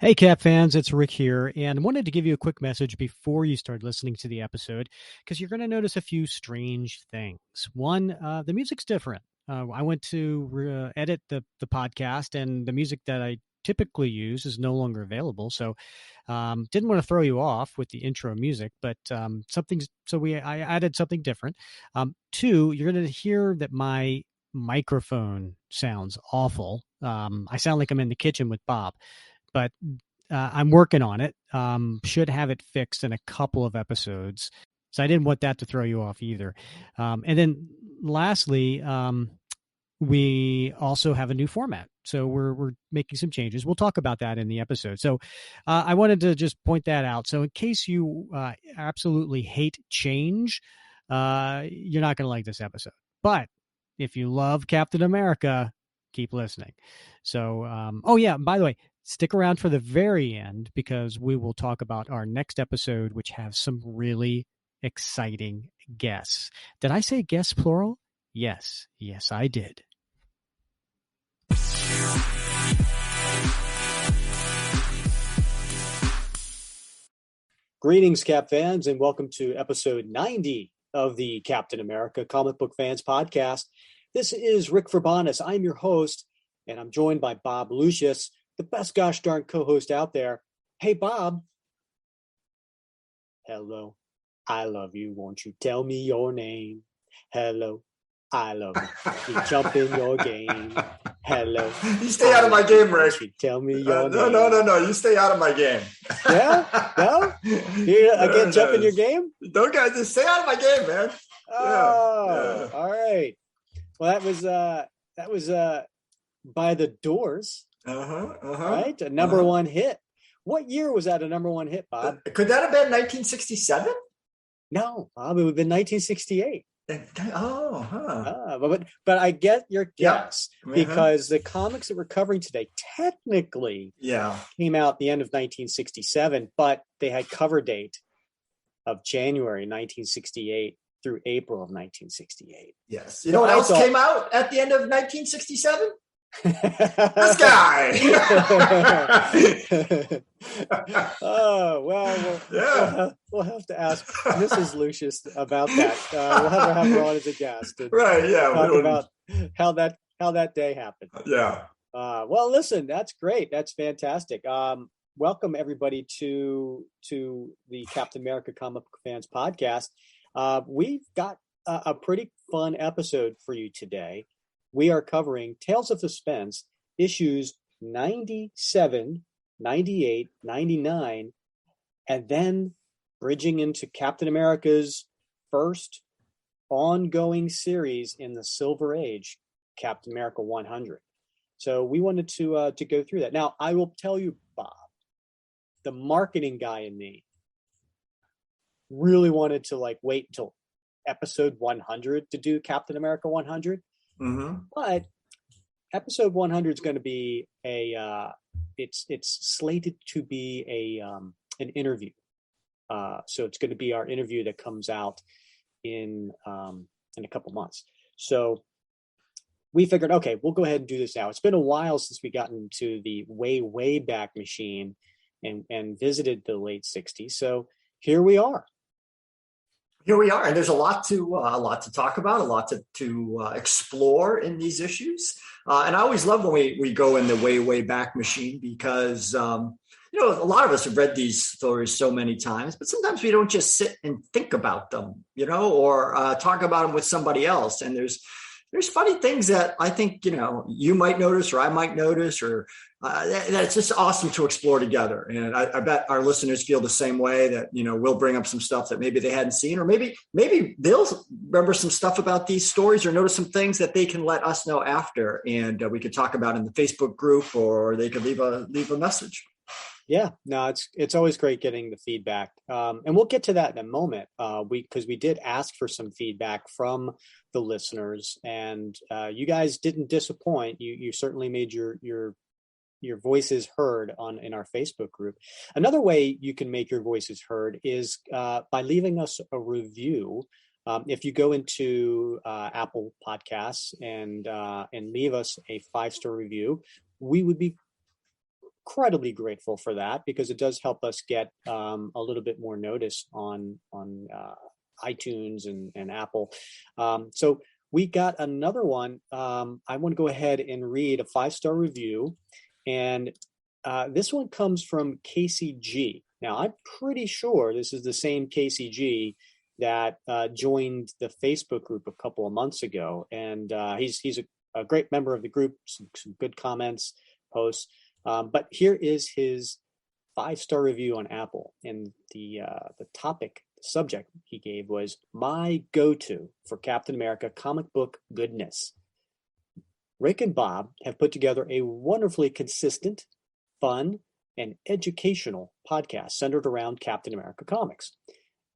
Hey, Cap fans, it's Rick here, and wanted to give you a quick message before you start listening to the episode, because you're going to notice a few strange things. One, the music's different. I went to edit the podcast, and the music that I typically use is no longer available. So, didn't want to throw you off with the intro music, but I added something different. Two, you're going to hear that my microphone sounds awful. I sound like I'm in the kitchen with Bob, but I'm working on it. Should have it fixed in a couple of episodes. So I didn't want that to throw you off either. And then lastly, we also have a new format. So we're making some changes. We'll talk about that in the episode. So I wanted to just point that out. So in case you absolutely hate change, you're not going to like this episode. But if you love Captain America, keep listening. So, oh yeah, by the way, stick around for the very end because we will talk about our next episode, which has some really exciting guests. Did I say guests plural? Yes, I did. Greetings, Cap fans, and welcome to episode 90 of the Captain America Comic Book Fans Podcast. This is Rick Verbanis. I'm your host, and I'm joined by Bob Lucius, the best gosh darn co-host out there. Hey, Bob. Hello. I love you. Won't you tell me your name? Hello. I love you. You jump in your game. Hello. You stay out of my game, Rick. You tell me your name. No. You stay out of my game. Yeah? No? I can't jump in your game? Don't guys, just stay out of my game, man. Oh, yeah. All right. Well, that was By the Doors. Right? A number one hit. What year was that a number one hit, Bob? Could that have been 1967? No, Bob, it would have been 1968. Oh, but I get your guess because the comics that we're covering today technically came out the end of 1967, but they had cover date of January 1968 through April of 1968. Yes. You know what else came out at the end of 1967? This guy. Oh, well, we'll have to ask Mrs. Lucius about that. We'll have her on as a guest. Right, yeah. Talk about how that day happened. Yeah. Well, listen, that's great. That's fantastic. Welcome everybody to the Captain America Comic Book Fans Podcast. We've got a pretty fun episode for you today. We are covering Tales of Suspense, issues 97, 98, 99, and then bridging into Captain America's first ongoing series in the Silver Age, Captain America 100. So we wanted to go through that. Now, I will tell you, Bob, the marketing guy in me really wanted to wait until episode 100 to do Captain America 100. Mm-hmm. But episode 100 is going to be it's slated to be an interview. So it's going to be our interview that comes out in a couple months. So we figured, okay, we'll go ahead and do this now. It's been a while since we got into the way back machine and visited the late 60s. So here we are. And there's a lot to talk about, a lot to explore in these issues. And I always love when we go in the way back machine because a lot of us have read these stories so many times, but sometimes we don't just sit and think about them, or talk about them with somebody else. And there's funny things that I think, you might notice or I might notice, or that's just awesome to explore together. And I bet our listeners feel the same way that, we'll bring up some stuff that maybe they hadn't seen, or maybe they'll remember some stuff about these stories or notice some things that they can let us know after. And we could talk about in the Facebook group, or they could leave a message. Yeah, no, it's always great getting the feedback. And we'll get to that in a moment. Because we did ask for some feedback from the listeners, and you guys didn't disappoint. You certainly made your voices heard in our Facebook group. Another way you can make your voices heard is by leaving us a review. If you go into Apple Podcasts and leave us a 5-star review, we would be incredibly grateful for that, because it does help us get a little bit more notice on iTunes and Apple. So we got another one. I want to go ahead and read a 5-star review, and this one comes from Casey G. Now, I'm pretty sure this is the same Casey G that joined the Facebook group a couple of months ago, and he's a great member of the group. Some good comments, posts. But here is his 5-star review on Apple, and the subject he gave was my go-to for Captain America comic book goodness. Rick and Bob have put together a wonderfully consistent, fun, and educational podcast centered around Captain America comics.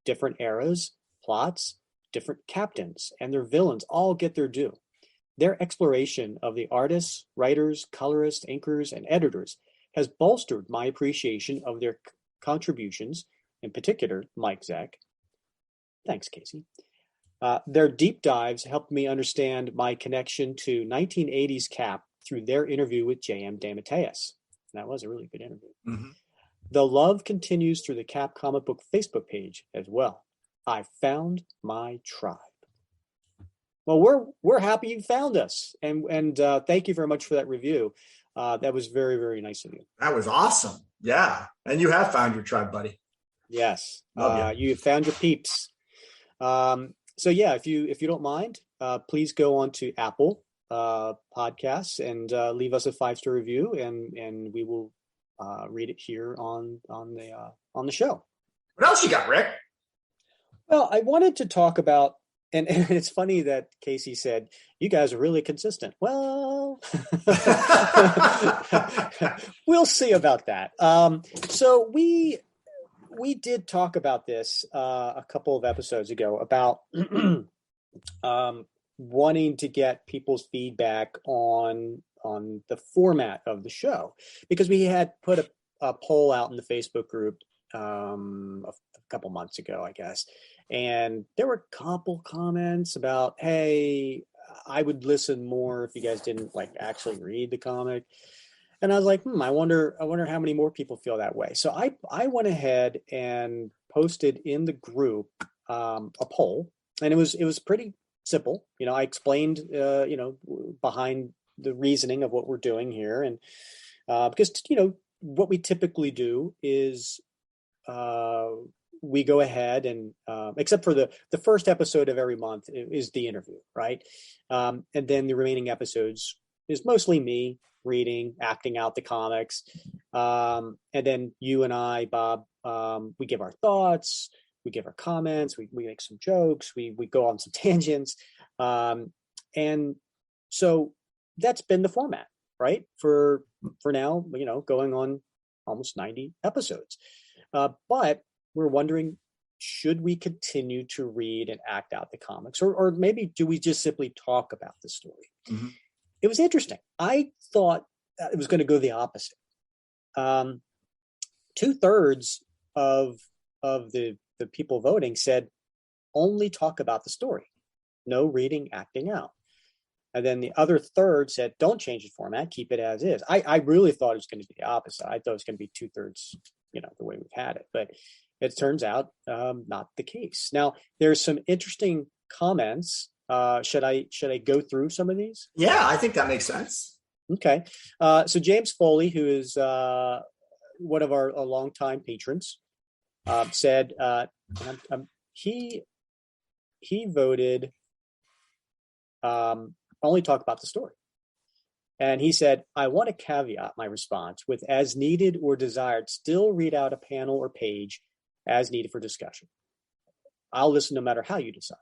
Different eras, plots, different captains, and their villains all get their due. Their exploration of the artists, writers, colorists, inkers, and editors has bolstered my appreciation of their contributions, in particular, Mike Zeck. Thanks, Casey. Their deep dives helped me understand my connection to 1980s Cap through their interview with J.M. DeMatteis. That was a really good interview. Mm-hmm. The love continues through the Cap comic book Facebook page as well. I found my tribe. Well, we're happy you found us, and thank you very much for that review. That was very, very nice of you. That was awesome. Yeah, and you have found your tribe, buddy. Yes, you found your peeps. So yeah, if you don't mind, please go on to Apple Podcasts and leave us a 5-star review, and we will read it here on the show. What else you got, Rick? Well, I wanted to talk about. And it's funny that Casey said, you guys are really consistent. Well, we'll see about that. So we did talk about this a couple of episodes ago about wanting to get people's feedback on the format of the show, because we had put a poll out in the Facebook group a couple months ago, I guess. And there were a couple comments about, hey, I would listen more if you guys didn't actually read the comic. And I was like, I wonder how many more people feel that way. So I went ahead and posted in the group a poll, and it was pretty simple. I explained behind the reasoning of what we're doing here, and because what we typically do is we go ahead and except for the first episode of every month is the interview, right? And then the remaining episodes is mostly me reading, acting out the comics. And then you and I, Bob, we give our thoughts, we give our comments, we make some jokes, we go on some tangents. And so that's been the format, right? For now, going on almost 90 episodes. But we're wondering, should we continue to read and act out the comics, or maybe do we just simply talk about the story? Mm-hmm. It was interesting. I thought it was going to go the opposite. 2/3 of the people voting said only talk about the story, no reading, acting out. And then the other third said, don't change the format, keep it as is. I really thought it was going to be the opposite. I thought it was going to be 2/3, the way we've had it. But it turns out not the case. Now, there's some interesting comments. Should I go through some of these? Yeah, I think that makes sense. Okay. So James Foley, who is one of our longtime patrons, said he voted only talk about the story. And he said, I want to caveat my response with as needed or desired, still read out a panel or page as needed for discussion. I'll listen no matter how you decide.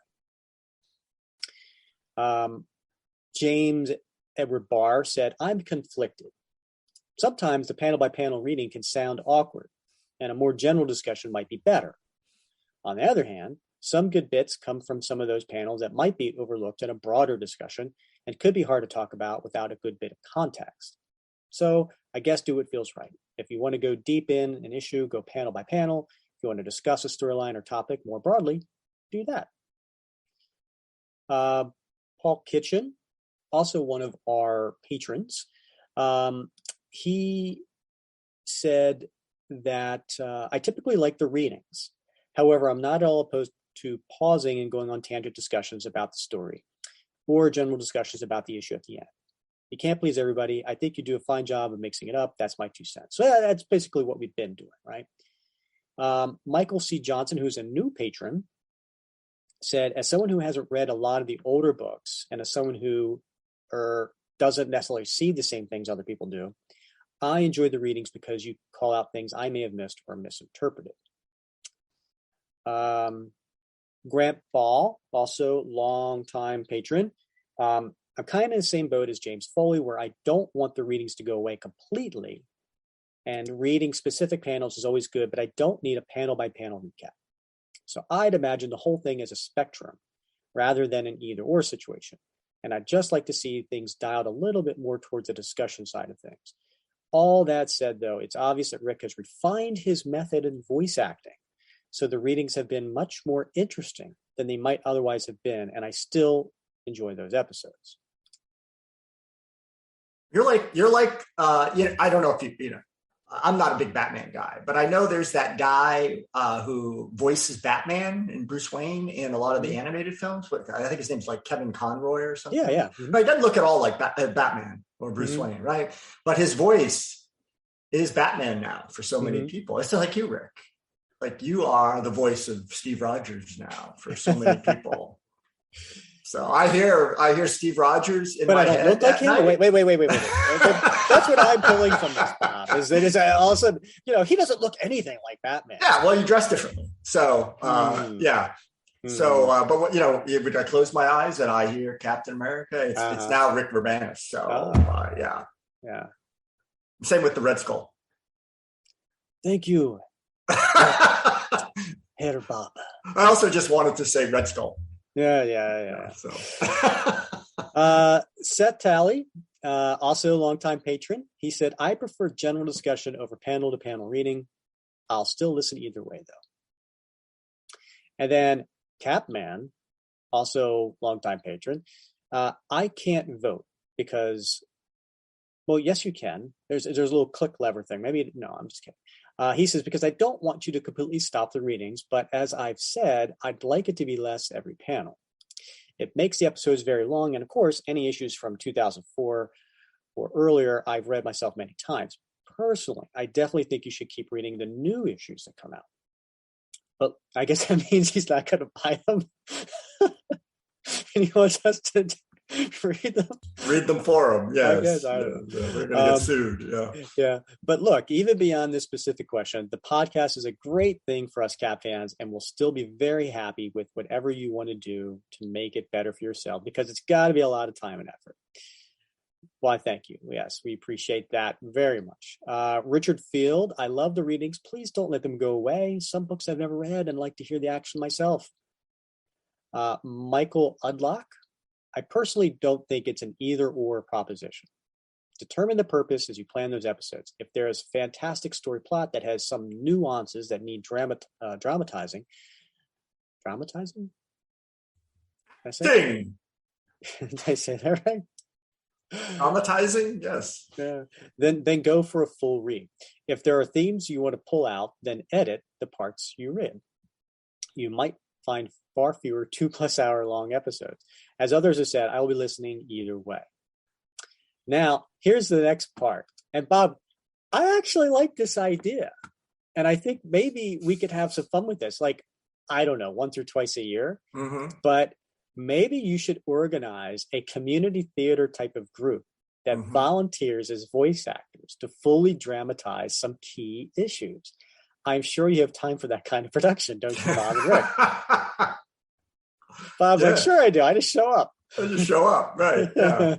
James Edward Barr said, I'm conflicted. Sometimes the panel by panel reading can sound awkward, and a more general discussion might be better. On the other hand, some good bits come from some of those panels that might be overlooked in a broader discussion and could be hard to talk about without a good bit of context. So I guess do what feels right. If you want to go deep in an issue, go panel by panel. If you want to discuss a storyline or topic more broadly, do that. Paul Kitchen, also one of our patrons, he said that I typically like the readings. However, I'm not at all opposed to pausing and going on tangent discussions about the story or general discussions about the issue at the end. You can't please everybody. I think you do a fine job of mixing it up. That's my 2 cents. So that's basically what we've been doing, right? Michael C. Johnson, who's a new patron, said, as someone who hasn't read a lot of the older books and as someone who doesn't necessarily see the same things other people do, I enjoy the readings because you call out things I may have missed or misinterpreted. Grant Ball, also longtime patron. I'm kind of in the same boat as James Foley, where I don't want the readings to go away completely. And reading specific panels is always good, but I don't need a panel-by-panel recap. So I'd imagine the whole thing as a spectrum rather than an either-or situation. And I'd just like to see things dialed a little bit more towards the discussion side of things. All that said, though, it's obvious that Rick has refined his method in voice acting. So the readings have been much more interesting than they might otherwise have been, and I still enjoy those episodes. You're like, I don't know if I'm not a big Batman guy, but I know there's that guy who voices Batman and Bruce Wayne in a lot of the animated films. I think his name's like Kevin Conroy or something. Yeah. Mm-hmm. But he doesn't look at all like Batman or Bruce Wayne, right? But his voice is Batman now for so many people. It's like you, Rick. Like you are the voice of Steve Rogers now for so many people. So I hear Steve Rogers in my head. But I don't look like him. Wait. That's what I'm pulling from this, Bob. Is all of a sudden, he doesn't look anything like Batman. Yeah, well, you dress differently. So yeah. So, but when I close my eyes and I hear Captain America, it's now Rick Verbanis. So yeah. Same with the Red Skull. Thank you, Herr Bob. I also just wanted to say Red Skull. Yeah. So. Seth Talley, also a longtime patron. He said, I prefer general discussion over panel-to-panel reading. I'll still listen either way, though. And then Capman, also longtime patron. I can't vote because, well, yes, you can. There's a little click lever thing. No, I'm just kidding. He says, because I don't want you to completely stop the readings, but as I've said, I'd like it to be less every panel. It makes the episodes very long, and of course, any issues from 2004 or earlier, I've read myself many times. Personally, I definitely think you should keep reading the new issues that come out. But I guess that means he's not going to buy them. And he wants us to read them for him. Yes. They're going to get sued. Yeah. But look, even beyond this specific question, the podcast is a great thing for us Cap fans, and we'll still be very happy with whatever you want to do to make it better for yourself, because it's got to be a lot of time and effort. Why, thank you. Yes, we appreciate that very much. Richard Field, I love the readings. Please don't let them go away. Some books I've never read and like to hear the action myself. Michael Udlock, I personally don't think it's an either-or proposition. Determine the purpose as you plan those episodes. If there is a fantastic story plot that has some nuances that need dramatizing? Did I say Did I say that right? Dramatizing, yes. Yeah. Then go for a full read. If there are themes you want to pull out, then edit the parts you read. You might find far fewer 2+ hour long episodes. As others have said, I will be listening either way. Now, here's the next part. And Bob, I actually like this idea. And I think maybe we could have some fun with this. Like, I don't know, once or twice a year. Mm-hmm. But maybe you should organize a community theater type of group that volunteers as voice actors to fully dramatize some key issues. I'm sure you have time for that kind of production, don't you, Bob and Rick? Bob's like, sure I do. I just show up. Right. Yeah.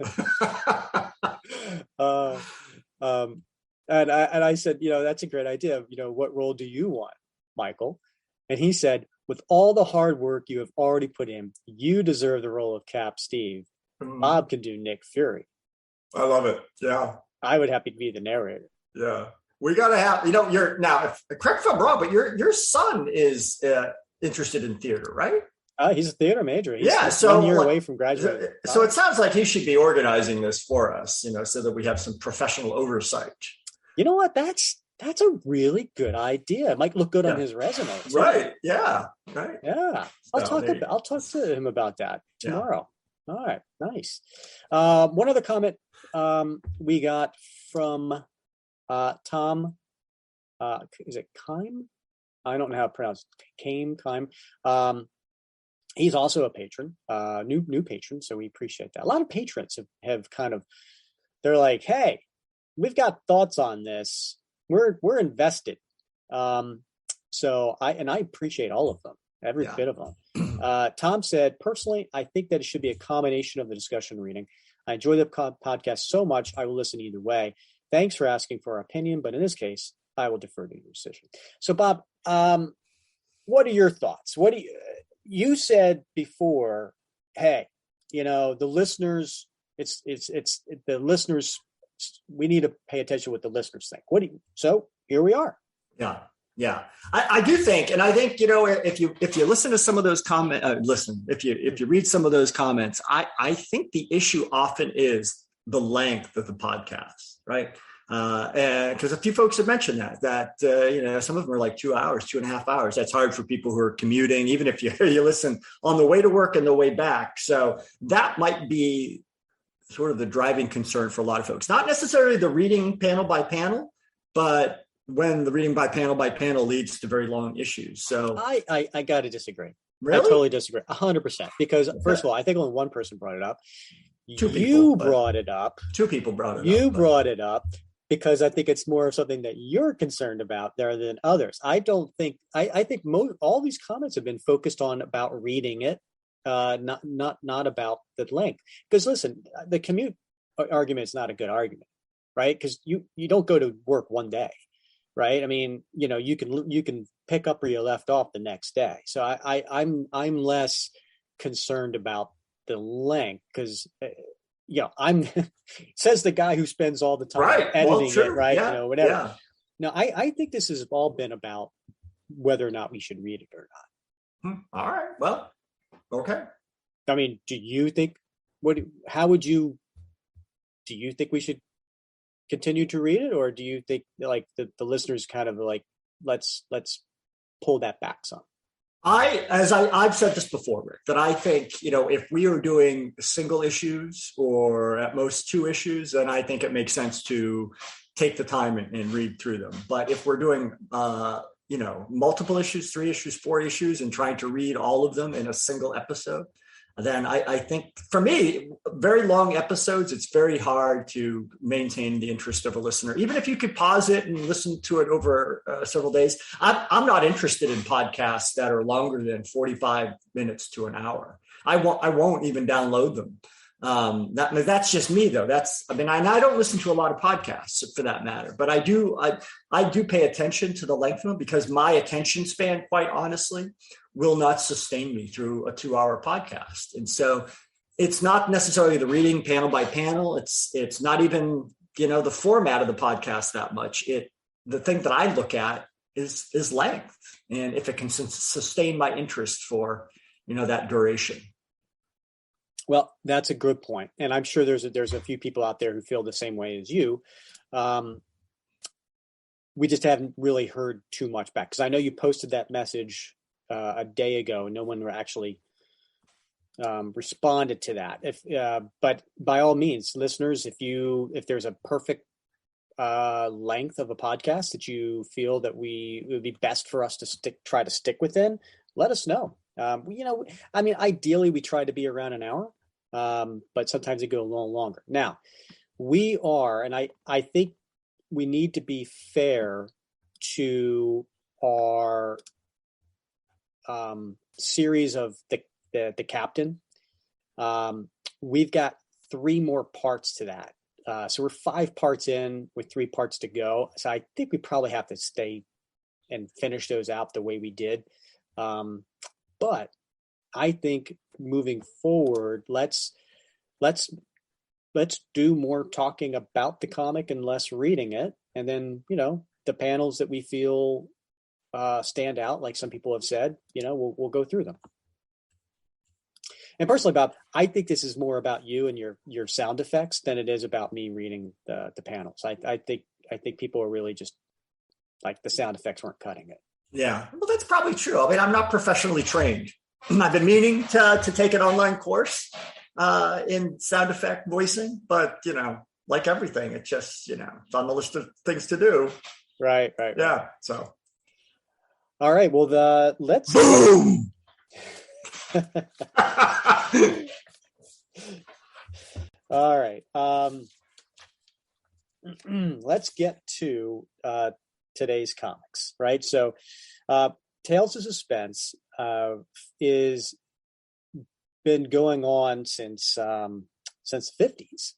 And I said, that's a great idea. What role do you want, Michael? And he said, with all the hard work you have already put in, you deserve the role of Cap Steve. Bob can do Nick Fury. I love it. Yeah. I would happy to be the narrator. Yeah. We got to have, you're now, correct if I'm wrong, but your son is interested in theater, right? He's a theater major. He's so 1 year away from graduating. So it sounds like he should be organizing this for us, so that we have some professional oversight. You know what? That's That's a really good idea. It might look good on Yeah. his resume too. Right. Yeah. Right. Yeah. I'll talk to him about that Yeah. tomorrow. All right. Nice. One other comment we got from Tom. Is it Kime? I don't know how to pronounce it. Kime. He's also a patron, new patron, so we appreciate that. A lot of patrons have kind of, they're like, hey, we've got thoughts on this. We're invested. So I appreciate all of them, every bit of them. Tom said, personally, I think that it should be a combination of the discussion reading. I enjoy the podcast so much, I will listen either way. Thanks for asking for our opinion, but in this case, I will defer to your decision. So, Bob, what are your thoughts? You said before, hey, the listeners, it's the listeners, we need to pay attention to what the listeners think. So here we are. Yeah. Yeah, I do think, and I think, if you listen to some of those comments, if you read some of those comments, I think the issue often is the length of the podcast, right? And because a few folks have mentioned that some of them are like 2 hours, 2.5 hours. That's hard for people who are commuting, even if you listen on the way to work and the way back. So that might be sort of the driving concern for a lot of folks. Not necessarily the reading panel by panel, but when the reading by panel leads to very long issues. So I got to disagree. Really? I totally disagree 100%, because first of all, I think only one person brought it up. Two people brought it up. Two people brought it up. You brought it up because I think it's more of something that you're concerned about there than others. I don't think, I think all these comments have been focused on about reading it, not about the length. Because listen, the commute argument is not a good argument, right? Because you don't go to work one day. Right. I mean, you can pick up where you left off the next day. So I'm less concerned about the length because, I'm says the guy who spends all the time editing it. Right. Yeah. Whatever. Yeah. No, I think this has all been about whether or not we should read it or not. All right. Well, okay. I mean, do you think do you think we should continue to read it, or do you think like the listeners kind of like let's pull that back some? I've said this before, Rick, that I think if we are doing single issues or at most 2 issues, then I think it makes sense to take the time and read through them. But if we're doing multiple issues, 3 issues, 4 issues, and trying to read all of them in a single episode, then I think for me, very long episodes, it's very hard to maintain the interest of a listener. Even if you could pause it and listen to it over several days, I'm not interested in podcasts that are longer than 45 minutes to an hour. I won't even download them. That's just me though. I don't listen to a lot of podcasts for that matter, but I do pay attention to the length of them because my attention span, quite honestly, will not sustain me through a 2-hour podcast. And so it's not necessarily the reading panel by panel. It's not even, the format of the podcast that much. The thing that I look at is length and if it can sustain my interest for, that duration. Well, that's a good point. And I'm sure there's a few people out there who feel the same way as you. We just haven't really heard too much back because I know you posted that message a day ago. No one actually responded to that. But by all means, listeners, if there's a perfect length of a podcast that you feel that it would be best for us to try to stick within, let us know. Ideally we try to be around an hour, but sometimes it goes a little longer. Now we are, and I think we need to be fair to our series of the captain. We've got 3 more parts to that. So we're 5 parts in with 3 parts to go. So I think we probably have to stay and finish those out the way we did. But I think moving forward, let's do more talking about the comic and less reading it. And then, the panels that we feel stand out, like some people have said, we'll go through them. And personally, Bob, I think this is more about you and your sound effects than it is about me reading the panels. I think people are really just like the sound effects weren't cutting it. Yeah, well, that's probably true. I mean, I'm not professionally trained. I've been meaning to take an online course in sound effect voicing, but like everything, it just it's on the list of things to do. Right. Yeah. So. All right. Well, let's. Boom. All right. Let's get to today's comics, right? So, Tales of Suspense is been going on since the 50s,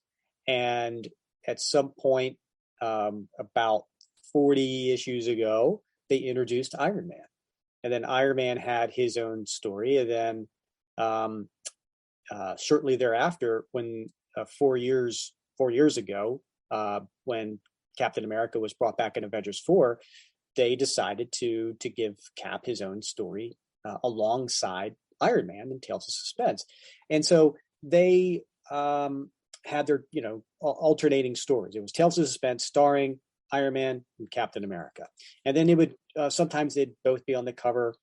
and at some point, about 40 issues ago, they introduced Iron Man, and then Iron Man had his own story, and then shortly thereafter, when 4 years ago, when Captain America was brought back in Avengers 4, they decided to give Cap his own story alongside Iron Man and Tales of Suspense. And so they had their, alternating stories. It was Tales of Suspense starring Iron Man and Captain America. And then it would, sometimes they'd both be on the cover.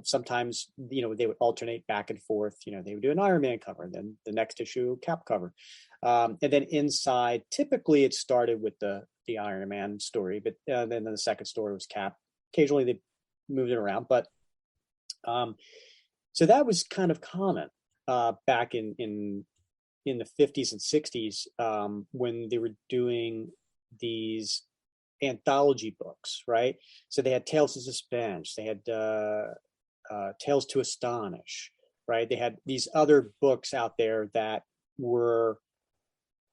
Sometimes, they would alternate back and forth. They would do an Iron Man cover, and then the next issue, Cap cover. And then inside, typically it started with the Iron Man story, but then the second story was Cap. Occasionally they moved it around, but so that was kind of common back in the 50s and 60s when they were doing these anthology books, right? So they had Tales of Suspense, they had Tales to Astonish, right? They had these other books out there that were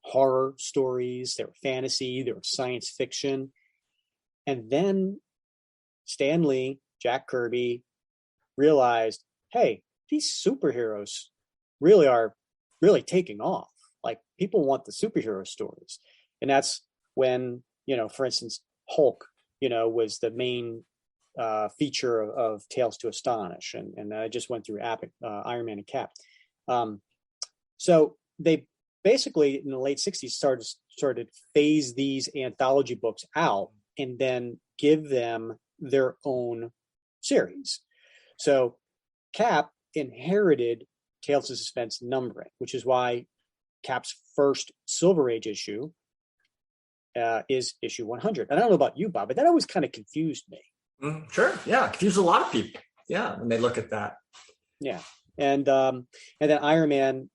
horror stories, they were fantasy, they were science fiction. And then Stan Lee, Jack Kirby realized, hey, these superheroes are really taking off. Like, people want the superhero stories. And that's when, for instance, Hulk, was the main feature of Tales to Astonish. And I just went through Iron Man and Cap. So they basically in the late 60s started phase these anthology books out and then give them their own series. So Cap inherited Tales of Suspense numbering, which is why Cap's first Silver Age issue is issue 100. And I don't know about you, Bob, but that always kind of confused me. Sure. Yeah. Confused a lot of people. Yeah. When they look at that. Yeah. And then Iron Man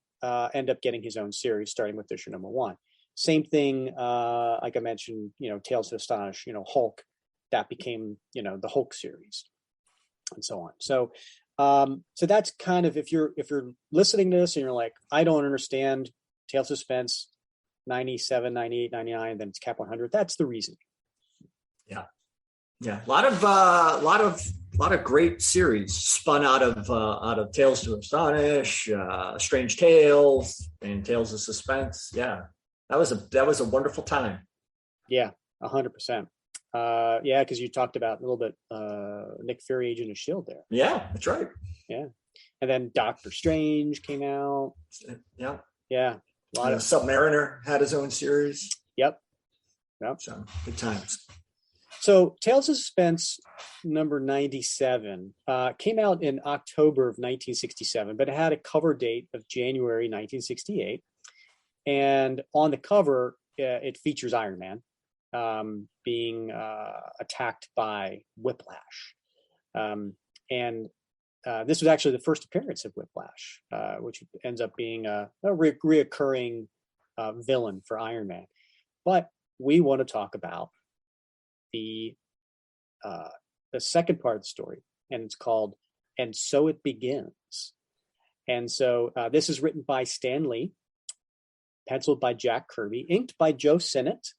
end up getting his own series, starting with issue number 1. Same thing, like I mentioned, Tales to Astonish, Hulk, that became, the Hulk series, and so on. So that's kind of, if you're listening to this and you're like, I don't understand Tales of Suspense 97, 98, 99, then it's Cap 100. That's the reason. Yeah. Yeah. A lot of great series spun out of Tales to Astonish, Strange Tales, and Tales of Suspense. Yeah. That was a wonderful time. Yeah. 100%. Yeah. Cause you talked about a little bit, Nick Fury, Agent of S.H.I.E.L.D. there. Yeah, that's right. Yeah. And then Doctor Strange came out. Yeah. Yeah. Submariner had his own series. Yep. So good times. So Tales of Suspense number 97 came out in October of 1967, but it had a cover date of January 1968. And on the cover, it features Iron Man being attacked by Whiplash. And this was actually the first appearance of Whiplash, which ends up being a reoccurring villain for Iron Man. But we want to talk about the second part of the story, and it's called "And So It Begins." And so this is written by Stan Lee, penciled by Jack Kirby, inked by Joe Sinnott,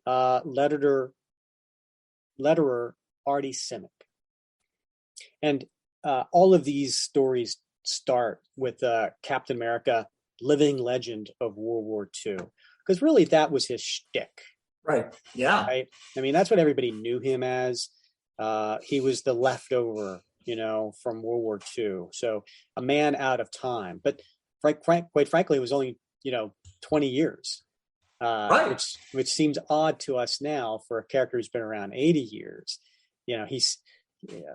letterer Artie Simek. And all of these stories start with Captain America, living legend of World War II, because really that was his shtick. Right. Yeah. Right. I mean, that's what everybody knew him as. He was the leftover, from World War II. So a man out of time. But quite frankly, it was only, 20 years Right. which seems odd to us now for a character who's been around 80 years. He's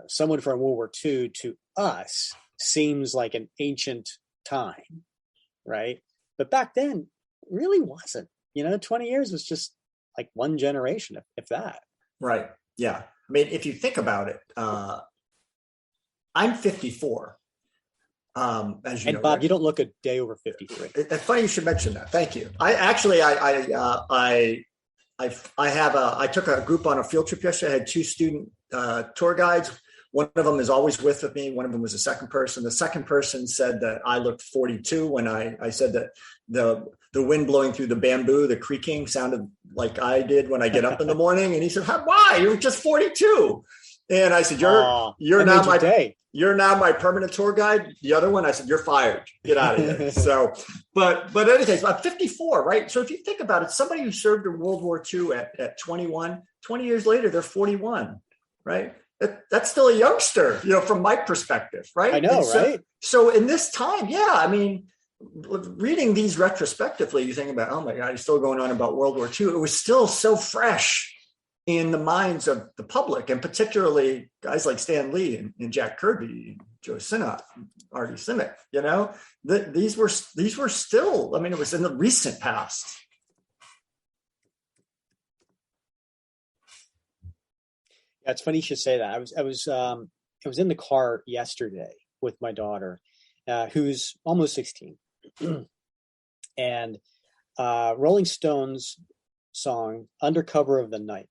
someone from World War II to us seems like an ancient time, right? But back then, it really wasn't. 20 years was just like one generation, if that. Right. Yeah. I mean, if you think about it, I'm 54. As you and know, Bob, Rick. you don't look a day over 53. It's funny you should mention that. Thank you. I took a group on a field trip yesterday. I had 2 student tour guides. One of them is always with me. One of them was a second person. The second person said that I looked 42 when I said that the wind blowing through the bamboo, the creaking sounded like I did when I get up in the morning. And he said, why? You're just 42. And I said, you're now my permanent tour guide. The other one, I said, you're fired. Get out of here. So, but in any case, I'm 54, right? So if you think about it, somebody who served in World War II at 21, 20 years later, they're 41, right? That's still a youngster, from my perspective, right? I know, right? So in this time, I mean, reading these retrospectively, you think about, oh my God, he's still going on about World War II. It was still so fresh in the minds of the public, and particularly guys like Stan Lee and Jack Kirby, and Joe Sinnott, Artie Simek. These were still. I mean, it was in the recent past. Yeah, it's funny you should say that. I was in the car yesterday with my daughter, who's almost 16, and Rolling Stones song "Under Cover of the Night"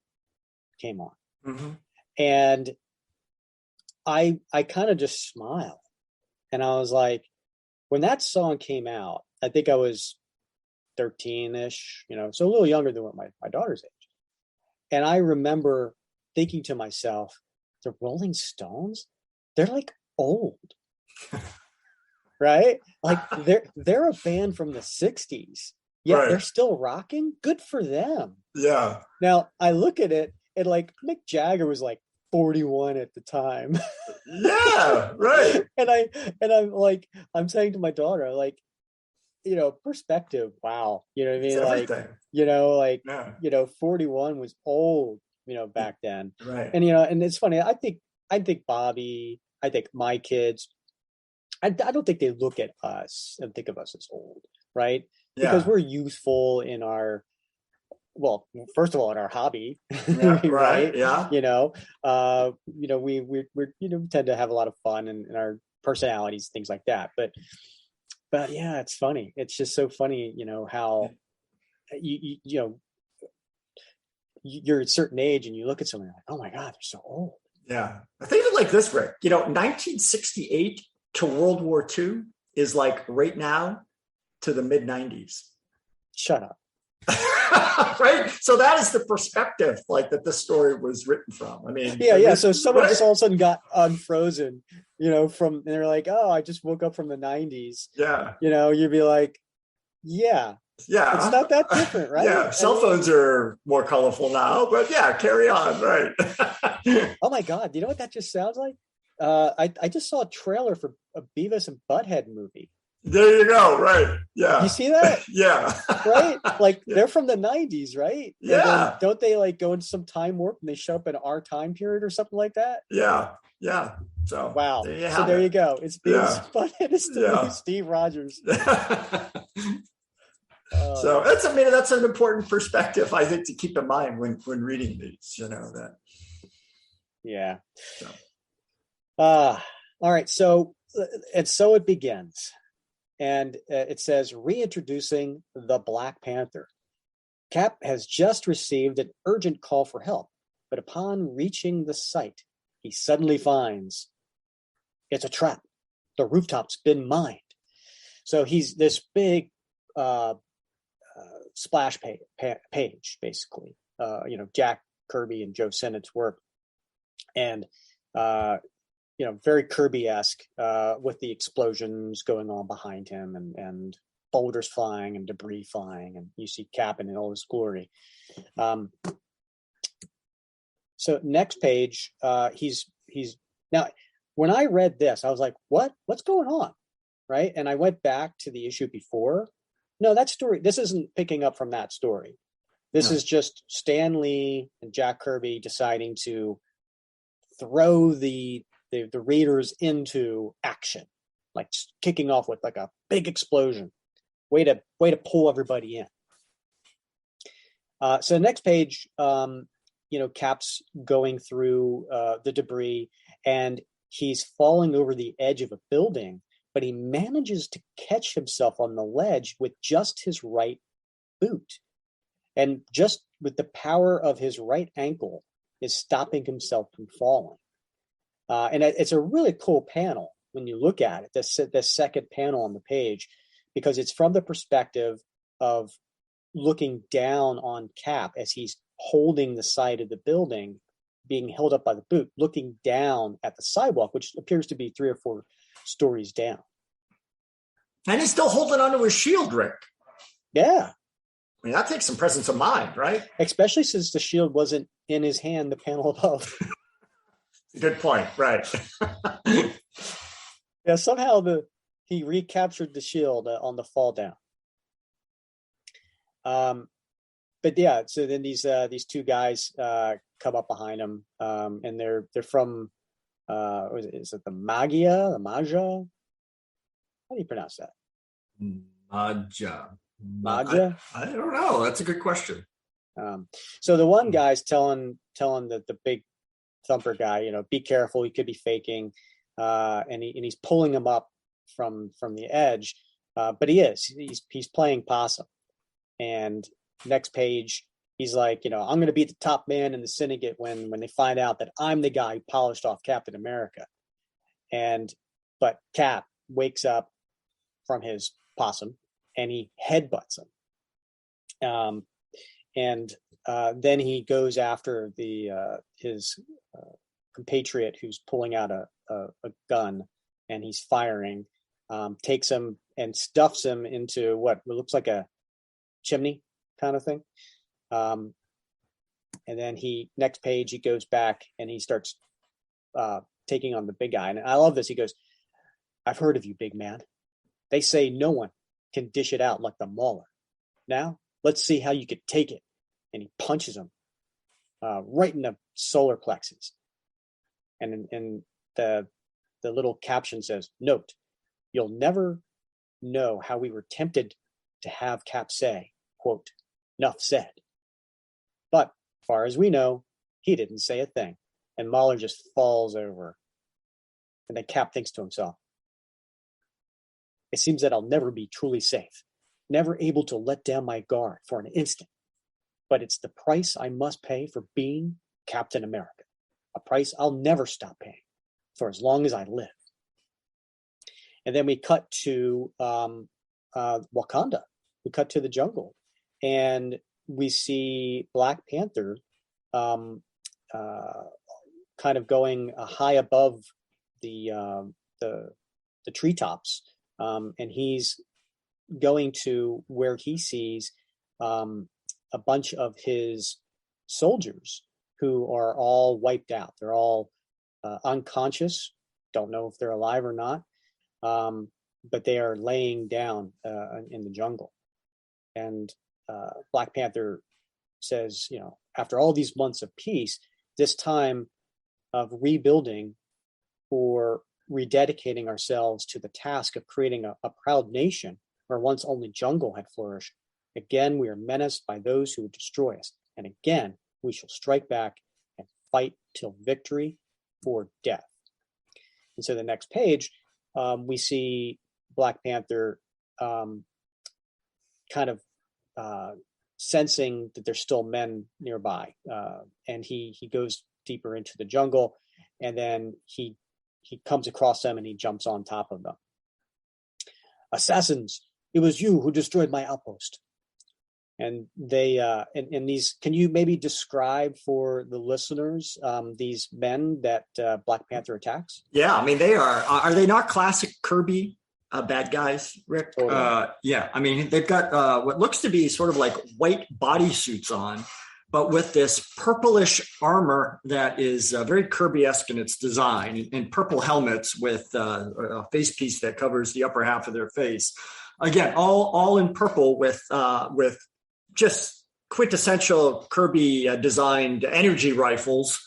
came on, and I kind of just smiled, and I was like, when that song came out, I think I was 13-ish, so a little younger than what my daughter's age, and I remember thinking to myself, the Rolling Stones, they're like old, right? Like they're a band from the 60s, yet right. They're still rocking. Good for them. Yeah. Now I look at it, and like Mick Jagger was like 41 at the time. Yeah, right. and I'm like, I'm saying to my daughter, like, perspective. Wow. You know what I mean? It's everything. 41 was old, back then. Right. And, and it's funny. I think Bobby, I think my kids, I don't think they look at us and think of us as old, right? Yeah. Because we're youthful in our, well, first of all, in our hobby, yeah, right? Yeah. We tend to have a lot of fun in our personalities, things like that. But yeah, it's funny. It's just so funny, how you're at a certain age and you look at someone like, oh my God, they're so old. Yeah. I think of it like this, Rick. 1968 to World War II is like right now to the mid 90s. Shut up. Right. So that is the perspective that this story was written from. I mean, yeah. So someone just all of a sudden got unfrozen, and they're like, oh, I just woke up from the 90s. Yeah. You'd be like, yeah. Yeah. It's not that different, right? Yeah. Cell phones are more colorful now, but yeah, carry on. Right. Oh my God. You know what that just sounds like? I just saw a trailer for a Beavis and Butthead movie. There you go. Right. Yeah. You see that? Yeah. Right? Like they're from the 90s, right? Yeah. Don't they go into some time warp and they show up in our time period or something like that? Yeah. Yeah. So wow. There you go. It's Beavis and Butthead. It's the new Steve Rogers. So that's an important perspective, I think, to keep in mind when reading these, that. Yeah. So. All right. So it begins. And it says, reintroducing the Black Panther. Cap has just received an urgent call for help, but upon reaching the site, he suddenly finds it's a trap. The rooftop's been mined. So he's this big splash page, basically. Jack Kirby and Joe Sinnott's work. And very Kirby-esque with the explosions going on behind him and boulders flying and debris flying, and you see Cap in all his glory. So next page, he's now. When I read this, I was like, "What's going on?" Right? And I went back to the issue before. No, that story, this isn't picking up from that story. This is just Stan Lee and Jack Kirby deciding to throw the readers into action, like kicking off with like a big explosion. Way to pull everybody in. So the next page, Cap's going through the debris, and he's falling over the edge of a building, but he manages to catch himself on the ledge with just his right boot. And just with the power of his right ankle is stopping himself from falling. And it's a really cool panel when you look at it, the second panel on the page, because it's from the perspective of looking down on Cap as he's holding the side of the building, being held up by the boot, looking down at the sidewalk, which appears to be 3 or 4 stories down. And he's still holding onto his shield, Rick. Yeah. I mean, that takes some presence of mind, right? Especially since the shield wasn't in his hand, the panel above. Good point, right. Yeah, somehow he recaptured the shield on the fall down. But yeah, so then these 2 guys come up behind him, and they're from is it the Magia? How do you pronounce that? Magia. I don't know. That's a good question. So the one guy's telling the big thumper guy, be careful, he could be faking, and he's pulling him up from the edge, but he's playing possum. And next page, he's like, I'm going to be the top man in the syndicate when they find out that I'm the guy who polished off Captain America. But Cap wakes up from his possum and he headbutts him. Then he goes after his compatriot who's pulling out a gun, and he's firing, takes him and stuffs him into what looks like a chimney kind of thing. And then next page, he goes back and he starts taking on the big guy. And I love this. He goes, "I've heard of you, big man. They say no one can dish it out like the Mauler. Now, let's see how you could take it." And he punches him right in the solar plexus. And the little caption says, "Note, you'll never know how we were tempted to have Cap say, quote, 'Nuff said.' But as far as we know, he didn't say a thing." And Mauler just falls over. And then Cap thinks to himself, "It seems that I'll never be truly safe, never able to let down my guard for an instant. But it's the price I must pay for being Captain America, a price I'll never stop paying for as long as I live." And then we cut to Wakanda. We cut to the jungle, and we see Black Panther kind of going high above the treetops, and he's going to where he sees a bunch of his soldiers who are all wiped out. They're all unconscious, don't know if they're alive or not, but they are laying down in the jungle. And Black Panther says, after all these months of peace, this time of rebuilding or rededicating ourselves to the task of creating a proud nation where once only jungle had flourished, again we are menaced by those who would destroy us, and again we shall strike back and fight till victory or death. And so the next page, we see Black Panther kind of sensing that there's still men nearby, and he goes deeper into the jungle, and then he comes across them and he jumps on top of them. "Assassins, it was you who destroyed my outpost." And they and these, can you maybe describe for the listeners these men that Black Panther attacks? Yeah, I mean, are they not classic Kirby bad guys, Rick? Totally. Yeah, I mean, they've got what looks to be sort of like white bodysuits on, but with this purplish armor that is very Kirby-esque in its design, and purple helmets with a face piece that covers the upper half of their face. again, all in purple with just quintessential Kirby designed energy rifles,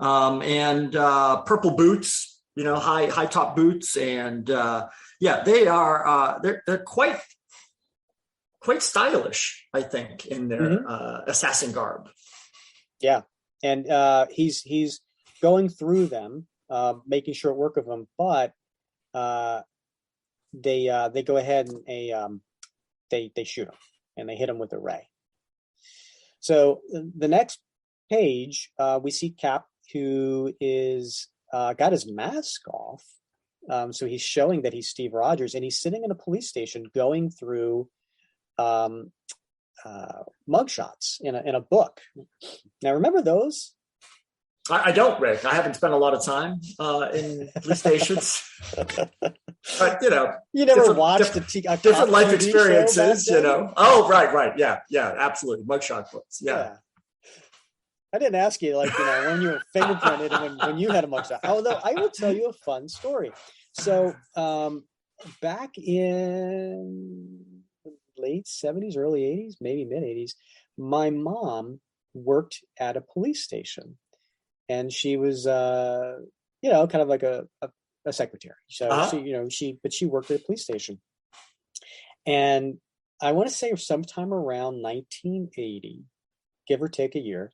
and purple boots, high top boots, and they are they're quite stylish, I think, in their assassin garb. Yeah, and he's going through them, making short work of them, but they go ahead and they shoot him, and they hit him with a ray. So the next page, we see Cap, who is got his mask off. So he's showing that he's Steve Rogers, and he's sitting in a police station going through mugshots in a book. Now, remember those? I don't, Rick. I haven't spent a lot of time in police stations, but you never watched a different life experiences. Oh, right, yeah, absolutely, mugshot books, yeah. I didn't ask you, when you were fingerprinted and when you had a mugshot. Although I will tell you a fun story. So back in late 70s, early 80s, maybe mid 80s, my mom worked at a police station, and she was, kind of like a secretary. So she worked at a police station, and I want to say sometime around 1980, give or take a year,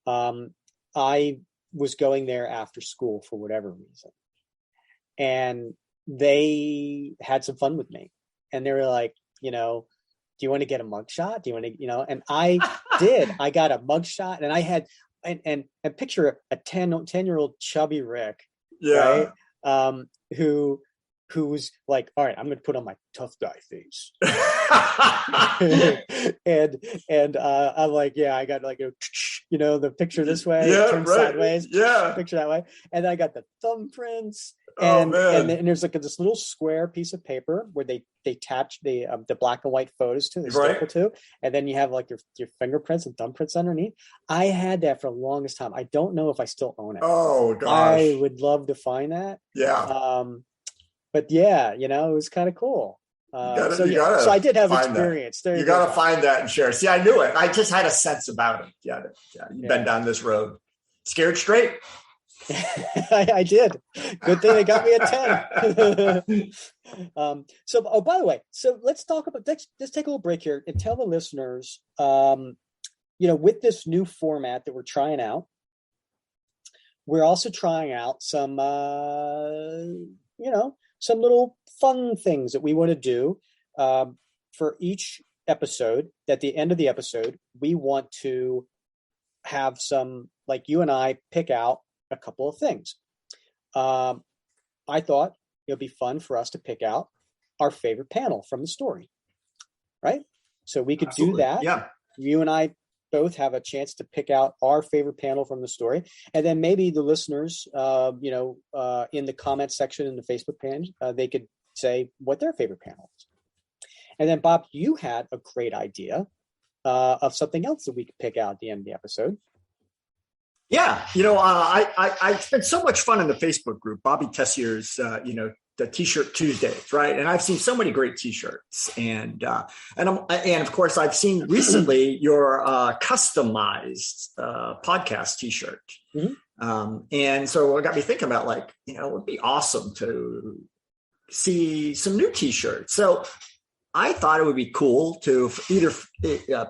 I was going there after school for whatever reason, and they had some fun with me, and they were like, do you want to get a mugshot? Do you want to, and I did. I got a mugshot, and I had, and picture a 10-year-old chubby Rick, right? Who's like, all right, I'm going to put on my tough guy face. and I'm like, yeah, I got like the picture this way, turn sideways, picture that way, and I got the thumbprints. And there's like this little square piece of paper where they attach the black and white photos to, the staple to, and then you have like your fingerprints and thumbprints underneath. I had that for the longest time. I don't know if I still own it. Oh gosh, I would love to find that. Yeah. But yeah, it was kind of cool. So I did have experience. There you got to find that and share. See, I knew it. I just had a sense about it. Yeah, you've been down this road. Scared straight. I did. Good thing they got me at 10. By the way, so let's talk about, let's take a little break here and tell the listeners, with this new format that we're trying out, we're also trying out some, some little fun things that we want to do for each episode. At the end of the episode, we want to have some, like you and I pick out a couple of things. I thought it would be fun for us to pick out our favorite panel from the story, right? So we could do that. Yeah. You and I both have a chance to pick out our favorite panel from the story, and then maybe the listeners, in the comment section in the Facebook page, they could say what their favorite panel is. And then, Bob, you had a great idea of something else that we could pick out at the end of the episode. Yeah, I spent so much fun in the Facebook group, Bobby Tessier's, the T-shirt Tuesdays, right? And I've seen so many great T-shirts, and of course I've seen recently your customized podcast T-shirt, and so it got me thinking about it would be awesome to see some new T-shirts. So I thought it would be cool to either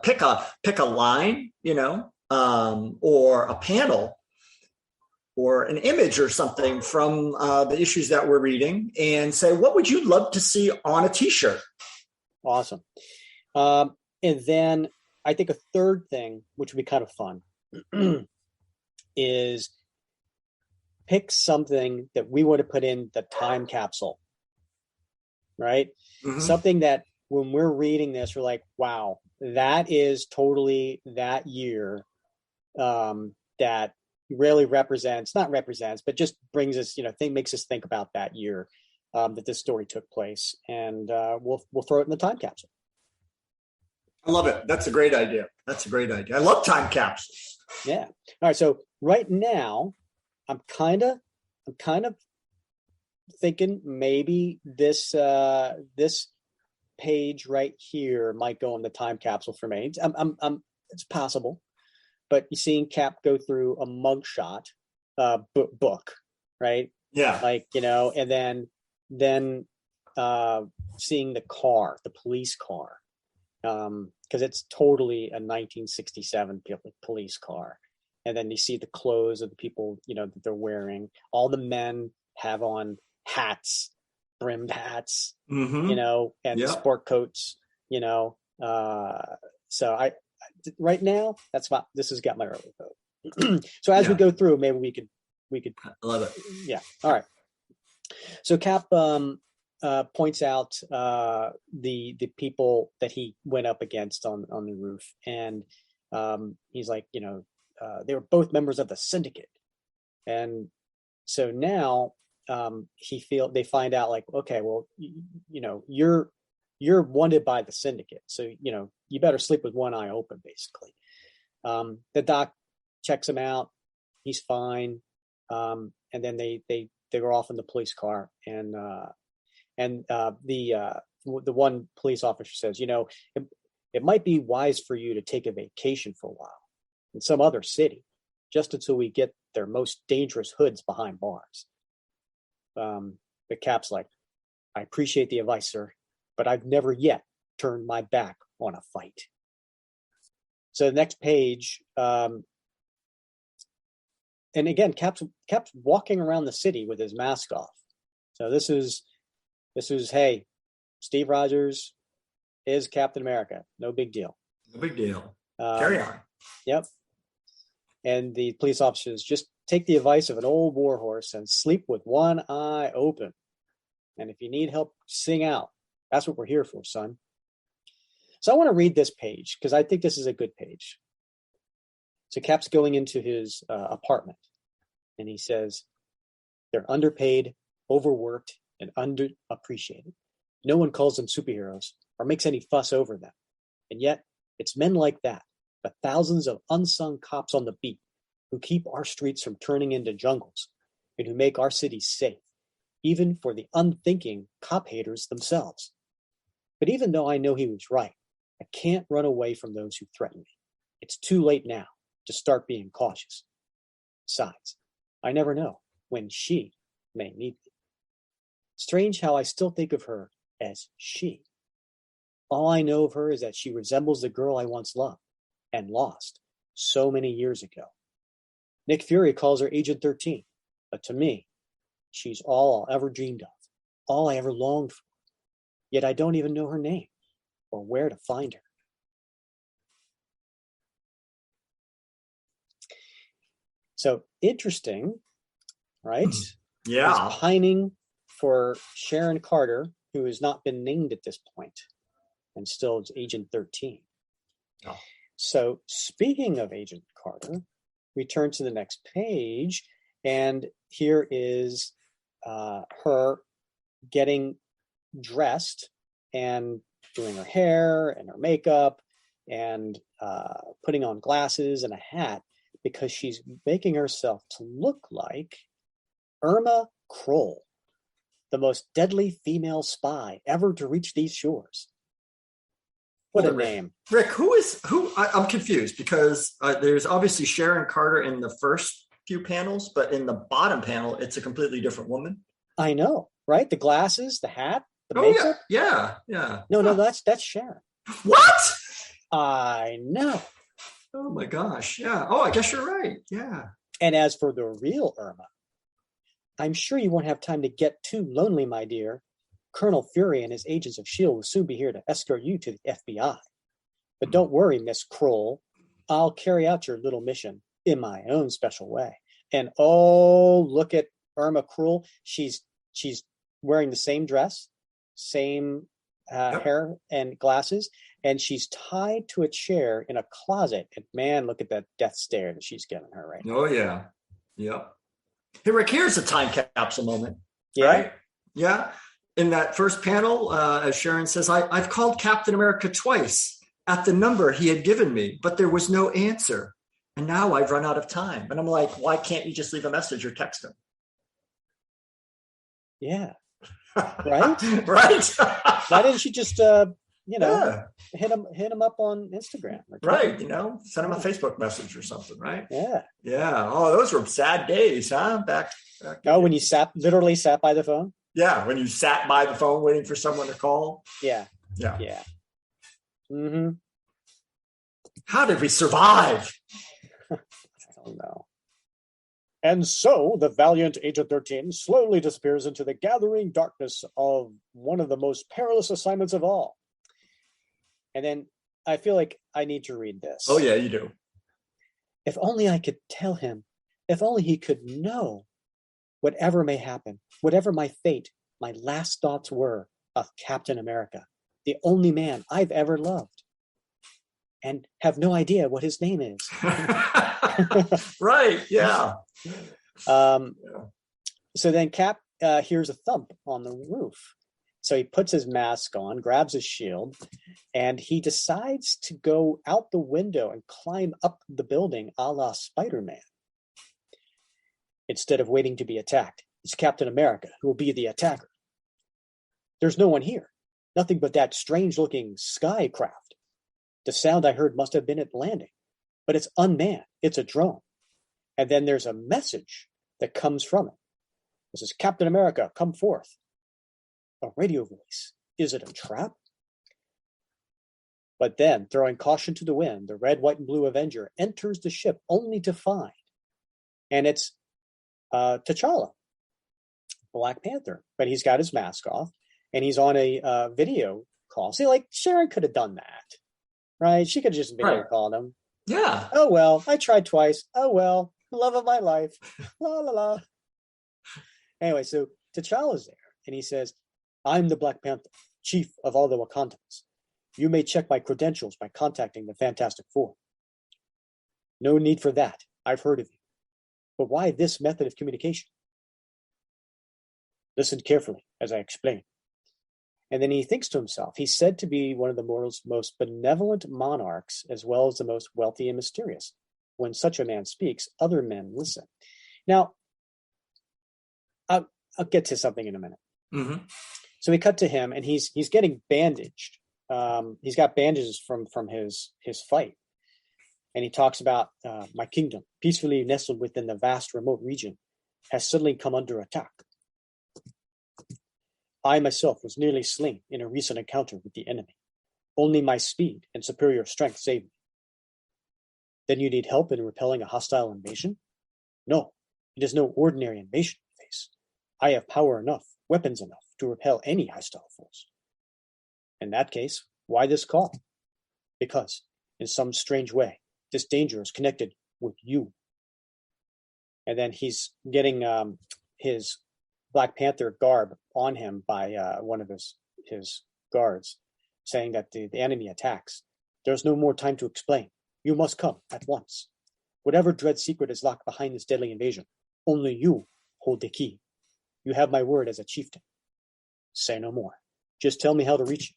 pick a line, or a panel or an image or something from the issues that we're reading and say, what would you love to see on a T-shirt? Awesome. And then I think a third thing, which would be kind of fun, is pick something that we want to put in the time capsule, right? Mm-hmm. Something that when we're reading this, we're like, wow, that is totally that year. That really but just brings us, makes us think about that year that this story took place, and we'll throw it in the time capsule. I love it. That's a great idea. I love time capsules. Yeah. All right. So right now, I'm kind of thinking maybe this page right here might go in the time capsule for me. It's possible, but you're seeing Cap go through a mugshot book, right? Yeah. Like, and then seeing the car, the police car, because it's totally a 1967 police car. And then you see the clothes of the people, that they're wearing. All the men have on hats, brimmed hats, and sport coats, so I right now, this has got my early vote. So as we go through, maybe we could I love it. Yeah. All right. So Cap points out the people that he went up against on the roof, and he's like, they were both members of the syndicate, and so now they find out, like, okay, well, you're wanted by the syndicate, so you better sleep with one eye open, basically. The doc checks him out, he's fine, and then they go off in the police car, and the one police officer says, it might be wise for you to take a vacation for a while in some other city, just until we get their most dangerous hoods behind bars. But Cap's like, I appreciate the advice, sir, but I've never yet turned my back on a fight. So the next page, and again, Cap's walking around the city with his mask off. So this is, hey, Steve Rogers is Captain America. No big deal. No big deal. Carry on. Yep. And the police officers, just take the advice of an old warhorse and sleep with one eye open. And if you need help, sing out. That's what we're here for, son. So I want to read this page because I think this is a good page. So Cap's going into his apartment, and he says, they're underpaid, overworked, and underappreciated. No one calls them superheroes or makes any fuss over them. And yet, it's men like that, the thousands of unsung cops on the beat, who keep our streets from turning into jungles and who make our cities safe, even for the unthinking cop haters themselves. But even though I know he was right, I can't run away from those who threaten me. It's too late now to start being cautious. Besides, I never know when she may need me. Strange how I still think of her as she. All I know of her is that she resembles the girl I once loved and lost so many years ago. Nick Fury calls her Agent 13, but to me, she's all I'll ever dreamed of, all I ever longed for. Yet I don't even know her name or where to find her. So interesting, right? Yeah. He's pining for Sharon Carter, who has not been named at this point, and still is Agent 13. Oh. So speaking of Agent Carter, we turn to the next page, and here is her getting dressed and doing her hair and her makeup and putting on glasses and a hat because she's making herself to look like Irma Kroll, the most deadly female spy ever to reach these shores. What a name. Rick, who? I'm confused because there's obviously Sharon Carter in the first few panels, but in the bottom panel, it's a completely different woman. I know, right? The glasses, the hat, the makeup. Yeah. No, that's Sharon. What? I know. Oh my gosh. Yeah. Oh, I guess you're right. Yeah. And as for the real Irma, I'm sure you won't have time to get too lonely, my dear. Colonel Fury and his agents of S.H.I.E.L.D. will soon be here to escort you to the FBI. But don't worry, Miss Kroll. I'll carry out your little mission in my own special way. And oh, look at Irma Kroll. She's wearing the same dress, same hair and glasses, and she's tied to a chair in a closet. And man, look at that death stare that she's giving her right now. Oh, yeah. Yep. Hey, Rick, here's a time capsule moment. Yeah. Right? Yeah. In that first panel, as Sharon says, I've called Captain America twice at the number he had given me, but there was no answer. And now I've run out of time. And I'm like, why can't you just leave a message or text him? Yeah. Right? Right. Why didn't she just, hit Yeah. him up on Instagram? Or Right. Send him a Facebook message or something. Right. Yeah. Yeah. Oh, those were sad days, huh? Back when you literally sat by the phone? Yeah. When you sat by the phone waiting for someone to call. Yeah. Yeah. Yeah. Mm-hmm. How did we survive? I don't know. And so the valiant Agent 13 slowly disappears into the gathering darkness of one of the most perilous assignments of all. And then I feel like I need to read this. Oh, yeah, you do. If only I could tell him, if only he could know, whatever may happen, whatever my fate, my last thoughts were of Captain America, the only man I've ever loved, and have no idea what his name is. Right, yeah. So then Cap hears a thump on the roof. So he puts his mask on, grabs his shield, and he decides to go out the window and climb up the building a la Spider-Man. Instead of waiting to be attacked, it's Captain America who will be the attacker. There's no one here. Nothing but that strange-looking sky craft. The sound I heard must have been at landing, but it's unmanned. It's a drone. And then there's a message that comes from it. This is Captain America, come forth. A radio voice. Is it a trap? But then, throwing caution to the wind, the red, white, and blue Avenger enters the ship only to find, and it's T'Challa, Black Panther. But he's got his mask off, and he's on a video call. See, like, Sharon could have done that, right? She could have just video called him. Yeah. Oh, well, I tried twice. Oh, well, love of my life. La, la, la. Anyway, so T'Challa's there, and he says, I'm the Black Panther, chief of all the Wakandans. You may check my credentials by contacting the Fantastic Four. No need for that. I've heard of you. But why this method of communication? Listen carefully as I explain. And then he thinks to himself, he's said to be one of the world's most benevolent monarchs, as well as the most wealthy and mysterious. When such a man speaks, other men listen. Now, I'll get to something in a minute. Mm-hmm. So we cut to him, and he's getting bandaged. He's got bandages from his fight, and he talks about my kingdom, peacefully nestled within the vast remote region, has suddenly come under attack. I myself was nearly slain in a recent encounter with the enemy. Only my speed and superior strength saved me. Then you need help in repelling a hostile invasion? No, it is no ordinary invasion you face. I have power enough, weapons enough to repel any hostile force. In that case, why this call? Because, in some strange way, this danger is connected with you. And then he's getting his Black Panther garb on him by one of his guards, saying that the enemy attacks. There's no more time to explain. You must come at once. Whatever dread secret is locked behind this deadly invasion, only you hold the key. You have my word as a chieftain. Say no more. Just tell me how to reach you.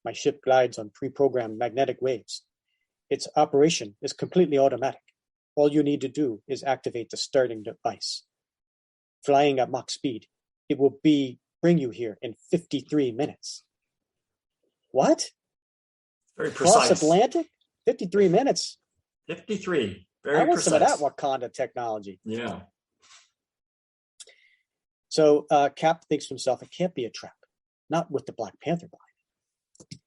My ship glides on pre-programmed magnetic waves. Its operation is completely automatic. All you need to do is activate the starting device. Flying at Mach speed, it will bring you here in 53 minutes. What? Very precise. Cross Atlantic? 53 minutes. 53. Very I want precise. some of that Wakanda technology. Yeah. So Cap thinks to himself, it can't be a trap. Not with the Black Panther behind it.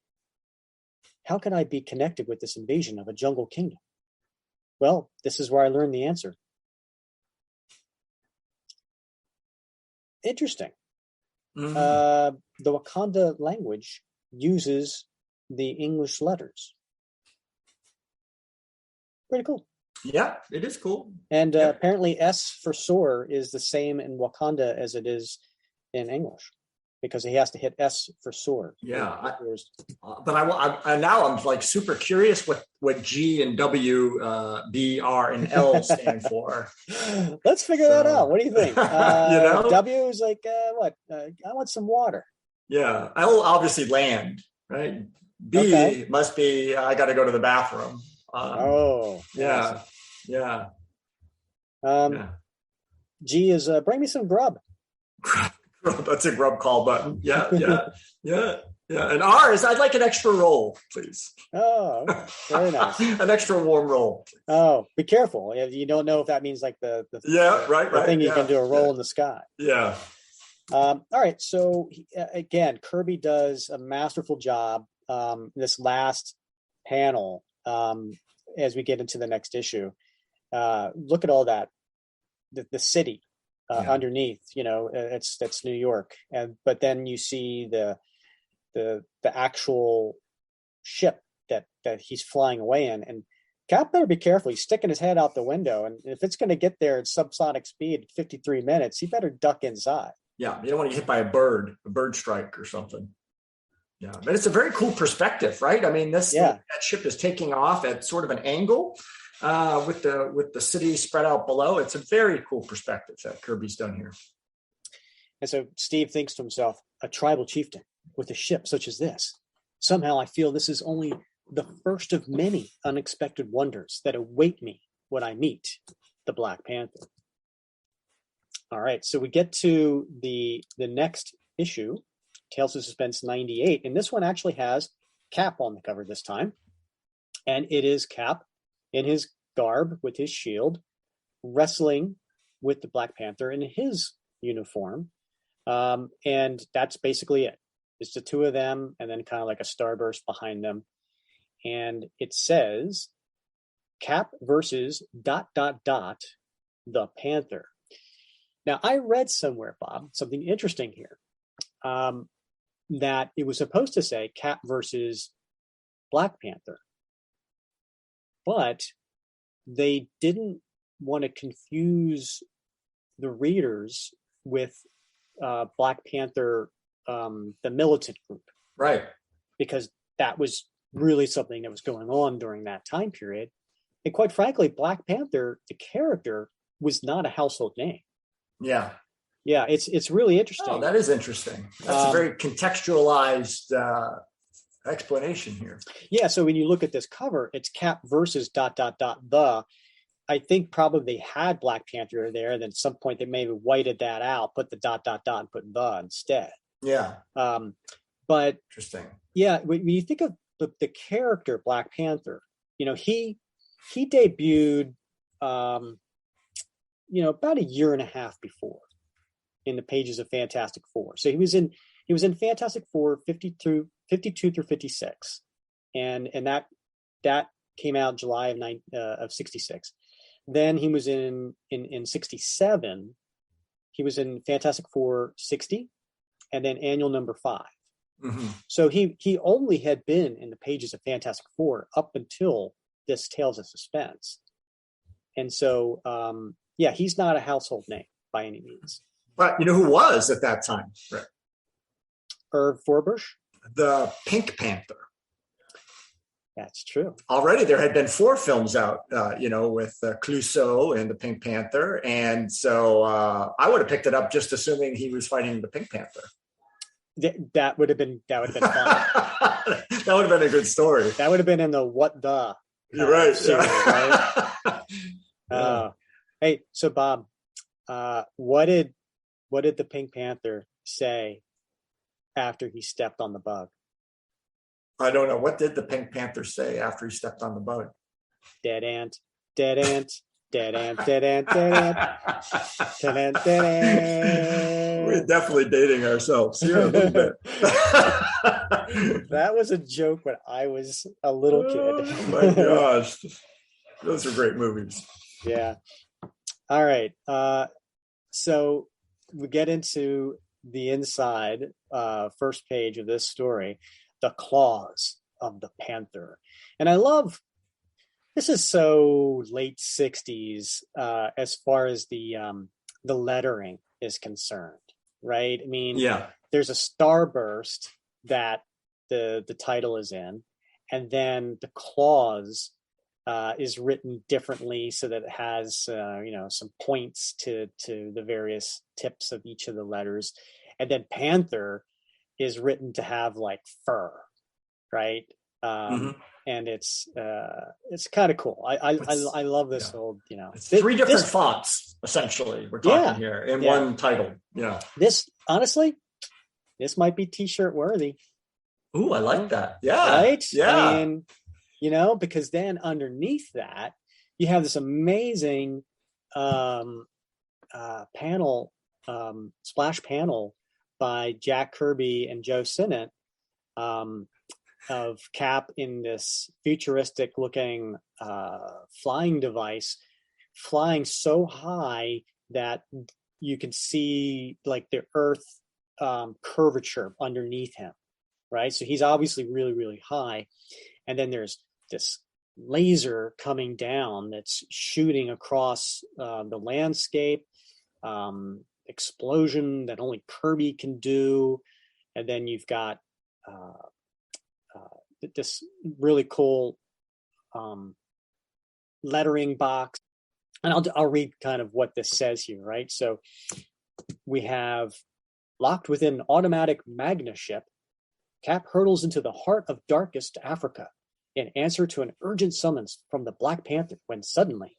How can I be connected with this invasion of a jungle kingdom? Well, this is where I learned the answer. Interesting. Mm-hmm. The Wakanda language uses the English letters. Pretty cool. Yeah, it is cool. And apparently S for SOAR is the same in Wakanda as it is in English, because he has to hit S for SOAR. Yeah. But I now I'm like super curious what G and W, B, R, and L stand for. Let's figure that out. What do you think? W is like, what? I want some water. Yeah. L obviously land, right? B must be, I got to go to the bathroom. Yeah. Yeah. G is bring me some grub. That's a grub call button. Yeah, yeah, yeah, yeah. And R is, I'd like an extra roll, please. Oh, okay. Very nice. An extra warm roll. Please. Oh, be careful. You don't know if that means like the thing you can do a roll in the sky. Yeah. All right. So again, Kirby does a masterful job. This last panel, as we get into the next issue, look at all that, the city underneath. That's New York, but then you see the actual ship that he's flying away in, and Cap better be careful. He's sticking his head out the window, and if it's going to get there at subsonic speed at 53 minutes, he better duck inside. Yeah, you don't want to get hit by a bird strike or something. Yeah, but it's a very cool perspective, right? I mean, that ship is taking off at sort of an angle with the city spread out below. It's a very cool perspective that Kirby's done here. And so Steve thinks to himself, a tribal chieftain with a ship such as this. Somehow I feel this is only the first of many unexpected wonders that await me when I meet the Black Panther. All right, so we get to the next issue, Tales of Suspense 98, and this one actually has Cap on the cover this time, and it is Cap in his garb with his shield, wrestling with the Black Panther in his uniform, and that's basically it. It's the two of them, and then kind of like a starburst behind them, and it says, Cap versus ... the Panther. Now, I read somewhere, Bob, something interesting here, that it was supposed to say Cap versus Black Panther, but they didn't want to confuse the readers with Black Panther, the militant group. Right. Because that was really something that was going on during that time period. And quite frankly, Black Panther, the character, was not a household name. Yeah. Yeah, it's really interesting. Oh, that is interesting. That's a very contextualized explanation here. Yeah, so when you look at this cover, it's Cap versus ... the. I think probably they had Black Panther there, and then at some point they maybe whited that out, put the ... and put the instead. Yeah. But interesting. Yeah, when you think of the character Black Panther, he debuted about a year and a half before in the pages of Fantastic Four. So he was in Fantastic Four 52 through 56. And that came out July of 66. Then he was in 67. He was in Fantastic Four 60 and then annual number 5. Mm-hmm. So he only had been in the pages of Fantastic Four up until this Tales of Suspense. And so, he's not a household name by any means. But you know who was at that time? Right. Irv Forbush? The Pink Panther. That's true. Already there had been 4 films out, with Clouseau and the Pink Panther. And so I would have picked it up just assuming he was fighting the Pink Panther. That would have been fun. That would have been a good story. That would have been in the What the You're right. series, right? Yeah. Hey, so Bob, what did the Pink Panther say after he stepped on the bug? I don't know. What did the Pink Panther say after he stepped on the bug? Dead ant, dead ant, dead ant, dead ant, dead ant, dead ant, dead ant. We're definitely dating ourselves here a little bit. That was a joke when I was a little kid. Oh my gosh. Those are great movies. Yeah. All right. So we get into the inside first page of this story, the claws of the Panther. And I love, this is so late 60s as far as the lettering is concerned, right? I mean, there's a starburst that the title is in, and then the claws is written differently so that it has some points to the various tips of each of the letters, and then Panther is written to have like fur, right? Mm-hmm. And it's kind of cool. I love this whole, it's three different fonts essentially we're talking here in one title. Yeah. This honestly, this might be t-shirt worthy. Ooh, I like that. Yeah. Right? Yeah. I mean, because then underneath that, you have this amazing panel, splash panel by Jack Kirby and Joe Sinnott of Cap in this futuristic looking flying device, flying so high that you can see like the Earth curvature underneath him, right? So he's obviously really, really high. And then there's this laser coming down that's shooting across the landscape, explosion that only Kirby can do. And then you've got this really cool lettering box. And I'll read kind of what this says here, right? So we have locked within an automatic Magna ship, Cap hurtles into the heart of darkest Africa in answer to an urgent summons from the Black Panther when suddenly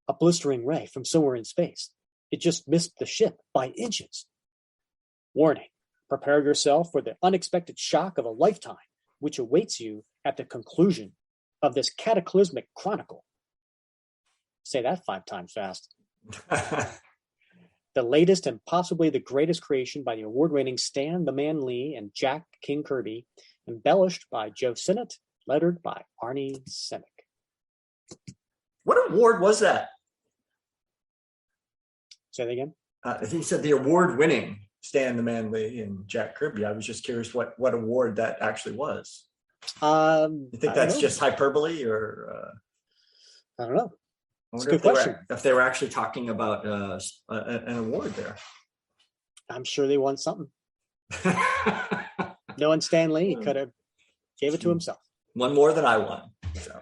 a blistering ray from somewhere in space. It just missed the ship by inches. Warning, prepare yourself for the unexpected shock of a lifetime, which awaits you at the conclusion of this cataclysmic chronicle. Say that 5 times fast. The latest and possibly the greatest creation by the award-winning Stan the Man Lee and Jack King Kirby, embellished by Joe Sinnott, lettered by Arnie Semick. What award was that? Say that again? He said the award-winning Stan the Man Lee and Jack Kirby. I was just curious what award that actually was. You think that's just hyperbole or? I don't know. I wonder if they were actually talking about an award there. I'm sure they won something. Knowing Stan Lee, could have gave it to himself. One more than I won. So.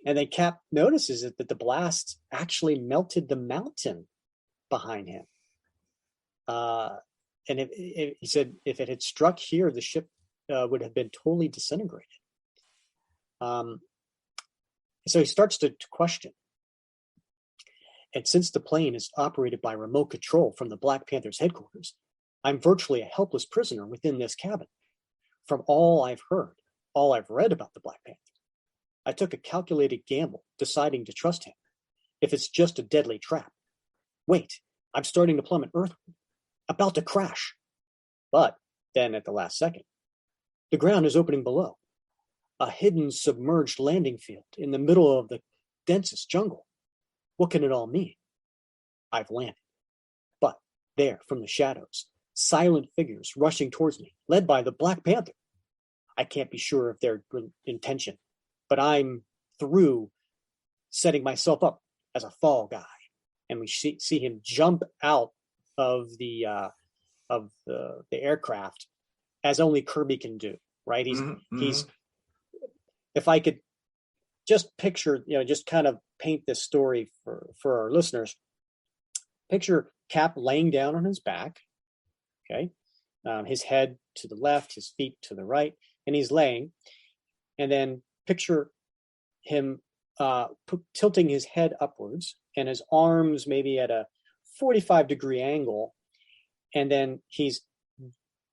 And then Cap notices that the blast actually melted the mountain behind him. And he said if it had struck here, the ship would have been totally disintegrated. So he starts to question. And since the plane is operated by remote control from the Black Panther's headquarters, I'm virtually a helpless prisoner within this cabin. From all I've heard, all I've read about the Black Panther, I took a calculated gamble, deciding to trust him. If it's just a deadly trap. Wait, I'm starting to plummet earthward, about to crash. But then at the last second, the ground is opening below. A hidden submerged landing field in the middle of the densest jungle. What can it all mean? I've landed. But there, from the shadows, silent figures rushing towards me, led by the Black Panther. I can't be sure of their intention, but I'm through setting myself up as a fall guy. And we see him jump out of the aircraft as only Kirby can do, right? He's if I could just picture, just kind of paint this story for our listeners, picture Cap laying down on his back, okay? His head to the left, his feet to the right, and he's laying. And then picture him tilting his head upwards and his arms maybe at a 45-degree angle. And then he's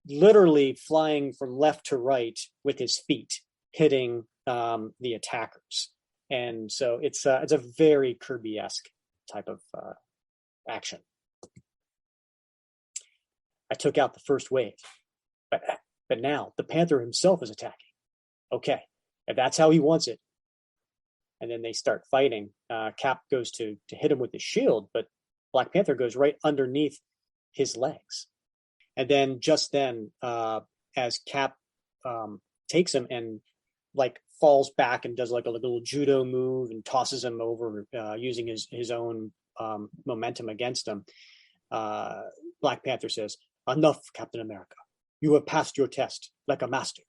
literally flying from left to right with his feet hitting the attackers. And so it's a very Kirby-esque type of action. I took out the first wave, but now the Panther himself is attacking. Okay, if that's how he wants it. And then they start fighting. Cap goes to hit him with his shield, but Black Panther goes right underneath his legs. And then just then, as Cap takes him and falls back and does like a little judo move and tosses him over using his own momentum against him, Black Panther says, "Enough, Captain America. You have passed your test like a master.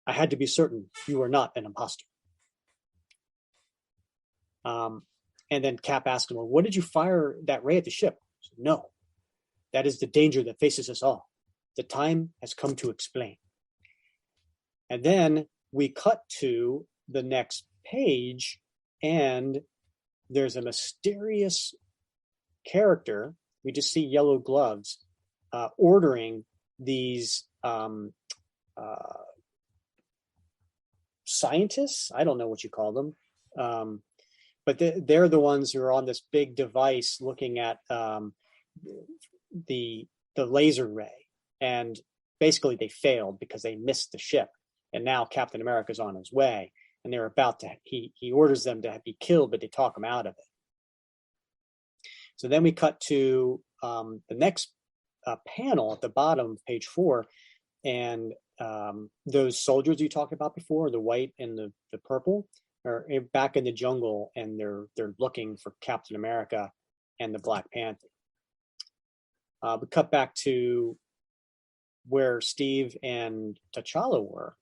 I had to be certain you were not an imposter." And then Cap asked him, "Well, what did you fire that ray at the ship?" He said, "No, that is the danger that faces us all. The time has come to explain. And then we cut to the next page, and there's a mysterious character. We just see yellow gloves ordering these scientists. I don't know what you call them. But they're the ones who are on this big device looking at the laser ray. And basically they failed because they missed the ship. And now Captain America's on his way. And they're about to, he orders them to be killed, but they talk him out of it. So then we cut to the next panel at the bottom of page 4. And those soldiers you talked about before, the white and the purple, are back in the jungle, and they're looking for Captain America and the Black Panther. We cut back to where Steve and T'Challa were,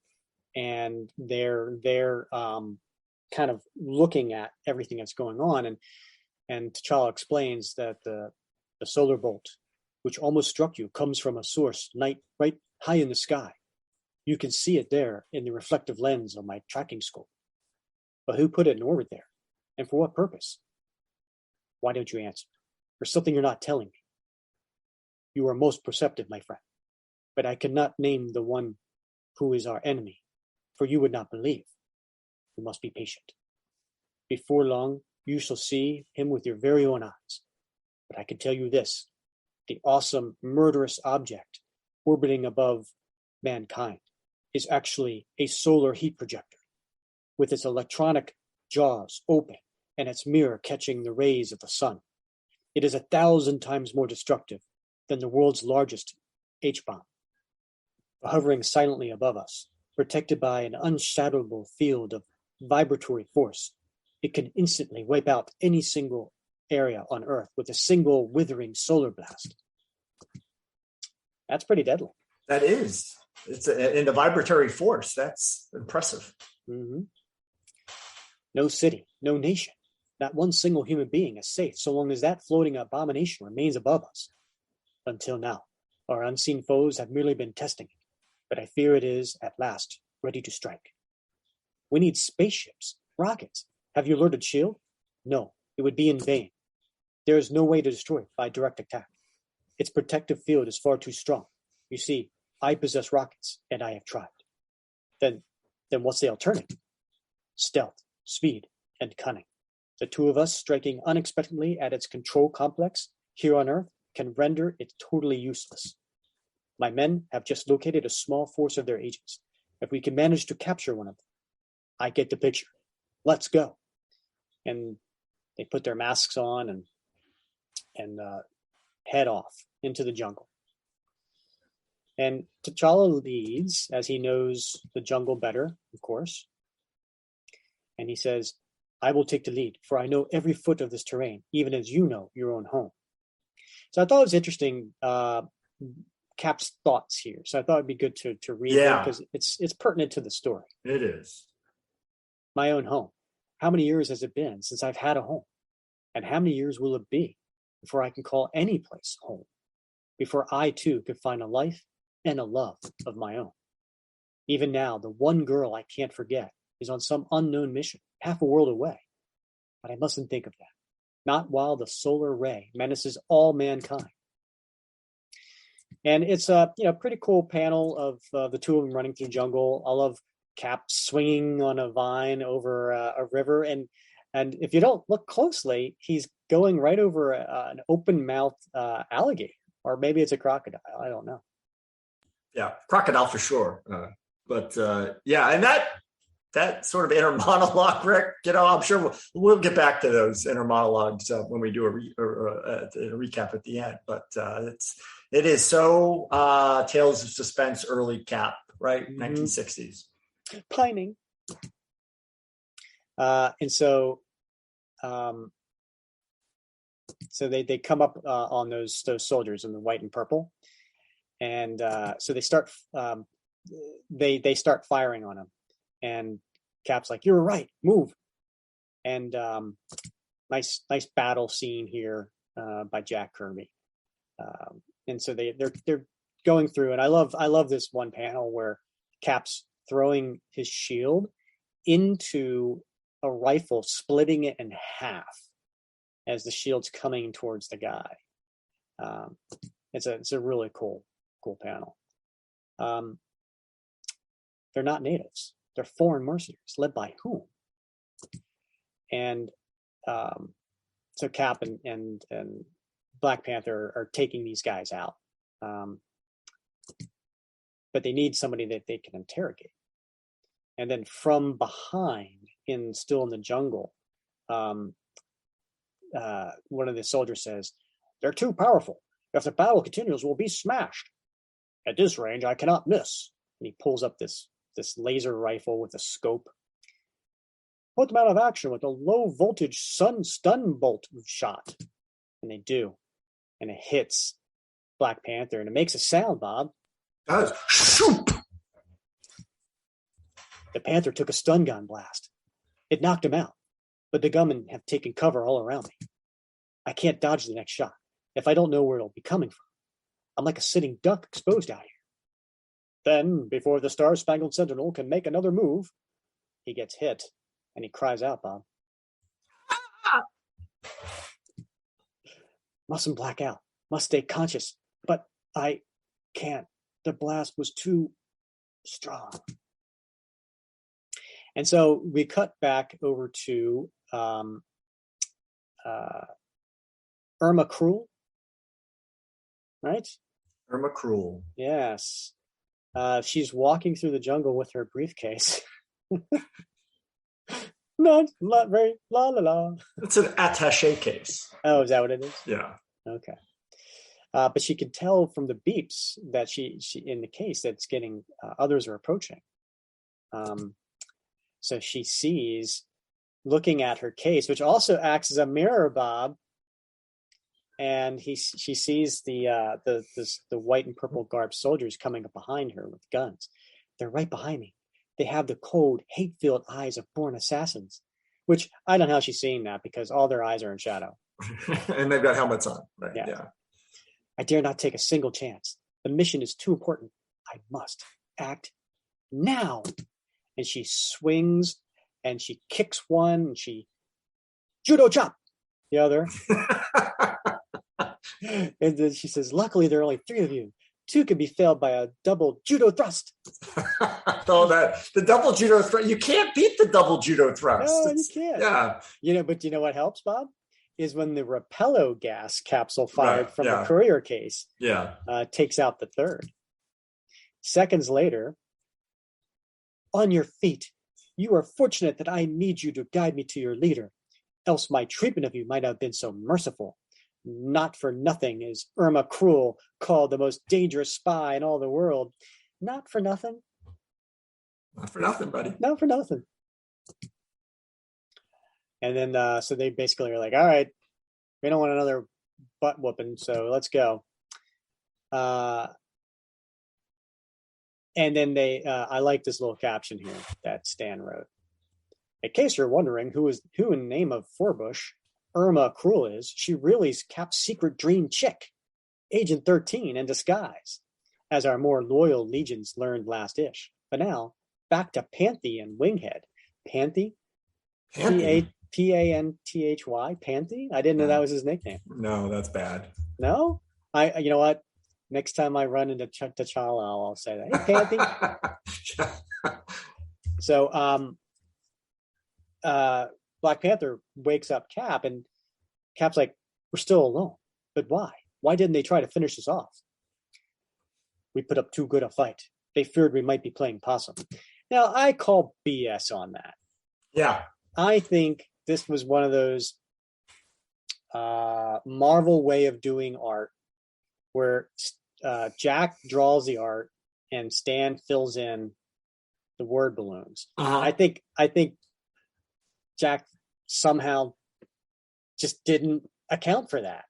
and they're kind of looking at everything that's going on, and T'Challa explains that the solar bolt, which almost struck you, comes from a source right high in the sky. You can see it there in the reflective lens of my tracking scope. But who put it in orbit there? And for what purpose? Why don't you answer? There's something you're not telling me. You are most perceptive, my friend. But I cannot name the one who is our enemy, for you would not believe. You must be patient. Before long, you shall see him with your very own eyes. But I can tell you this, the awesome, murderous object orbiting above mankind is actually a solar heat projector, with its electronic jaws open and its mirror catching the rays of the sun. It is 1,000 times more destructive than the world's largest H-bomb. Hovering silently above us, protected by an unshadowable field of vibratory force, it can instantly wipe out any single area on Earth with a single withering solar blast. That's pretty deadly. That is. It's in the vibratory force. That's impressive. Mm-hmm. No city, no nation, not one single human being is safe so long as that floating abomination remains above us. Until now, our unseen foes have merely been testing it, but I fear it is, at last, ready to strike. We need spaceships, rockets. Have you alerted S.H.I.E.L.D.? No, it would be in vain. There is no way to destroy it by direct attack. Its protective field is far too strong. You see, I possess rockets, and I have tried. Then what's the alternative? Stealth, speed, and cunning. The two of us striking unexpectedly at its control complex here on Earth can render it totally useless. My men have just located a small force of their agents. If we can manage to capture one of them, I get the picture. Let's go. And they put their masks on and head off into the jungle. And T'Challa leads, as he knows the jungle better, of course. And he says, I will take the lead, for I know every foot of this terrain, even as you know your own home. So I thought it was interesting, Cap's thoughts here. So I thought it'd be good to read it because it's pertinent to the story. It is. My own home. How many years has it been since I've had a home? And how many years will it be before I can call any place home? Before I too could find a life and a love of my own. Even now, the one girl I can't forget is on some unknown mission, half a world away. But I mustn't think of that. Not while the solar ray menaces all mankind. And it's a pretty cool panel of the two of them running through the jungle. I love Cap swinging on a vine over a river, and if you don't look closely, he's going right over an open-mouthed alligator, or maybe it's a crocodile. I don't know. Yeah, crocodile for sure. But and that sort of inner monologue, Rick, I'm sure we'll get back to those inner monologues when we do a recap at the end. But it is so Tales of Suspense early Cap, right? Mm-hmm. 1960s. Pining. And so they come up on those soldiers in the white and purple, and so they start they start firing on him, and Cap's like, "You're right, move." And nice battle scene here by Jack Kirby, and so they're going through, and I love this one panel where Cap's throwing his shield into a rifle, splitting it in half as the shield's coming towards the guy. It's a really cool panel. They're not natives. They're foreign mercenaries, led by whom? And so Cap and Black Panther are taking these guys out. But they need somebody that they can interrogate. And then from behind, still in the jungle, one of the soldiers says, "They're too powerful. If the battle continues, we'll be smashed. At this range, I cannot miss." And he pulls up this laser rifle with a scope. "Put them out of action with a low voltage stun bolt shot." And they do. And it hits Black Panther, and it makes a sound, Bob. Does. Shoop! The Panther took a stun gun blast. It knocked him out, but the gunmen have taken cover all around me. I can't dodge the next shot if I don't know where it'll be coming from. I'm like a sitting duck exposed out here. Then, before the Star-Spangled Sentinel can make another move, he gets hit, and he cries out, Bob. Mustn't black out. Must stay conscious. But I can't. The blast was too strong. And so we cut back over to Irma Cruel, right? Irma Cruel. Yes. She's walking through the jungle with her briefcase. Not very la la la. It's an attaché case. Oh, is that what it is? Yeah. Okay. But she could tell from the beeps that she in the case that's getting others are approaching. So she sees, looking at her case, which also acts as a mirror, Bob. And she sees the white and purple garbed soldiers coming up behind her with guns. They're right behind me. They have the cold, hate-filled eyes of born assassins, which I don't know how she's seeing that because all their eyes are in shadow. And they've got helmets on. Right? Yeah. I dare not take a single chance. The mission is too important. I must act now. And she swings and she kicks one and she judo chop the other. And then she says, luckily there are only 3 of you. 2 can be failed by a double judo thrust. The double judo thrust. You can't beat the double judo thrust. No, you can't. Yeah. But you know what helps, Bob? Is when the Repello gas capsule fired from the courier case takes out the 3rd. Seconds later, on your feet. You are fortunate that I need you to guide me to your leader. Else my treatment of you might have been so merciful. Not for nothing is Irma Cruel called the most dangerous spy in all the world. Not for nothing. Not for nothing, buddy. Not for nothing. And then, so they basically are like, all right, we don't want another butt whooping, so let's go. And then I like this little caption here that Stan wrote. In case you're wondering who in the name of Forbush Irma Cruel is, she really's Cap's secret dream chick, Agent 13 in disguise, as our more loyal legions learned last ish. But now, back to Panthy and Winghead. Panthy? P-A-N-T-H-Y? Panthy? I didn't know that was his nickname. No, that's bad. No? You know what? Next time I run into T'Challa, I'll say that. Hey, Panthy. So, Black Panther wakes up Cap, and Cap's like, we're still alone. But why? Why didn't they try to finish us off? We put up too good a fight. They feared we might be playing possum. Now, I call BS on that. Yeah. I think this was one of those Marvel way of doing art where Jack draws the art and Stan fills in the word balloons. Uh-huh. I think Jack somehow just didn't account for that,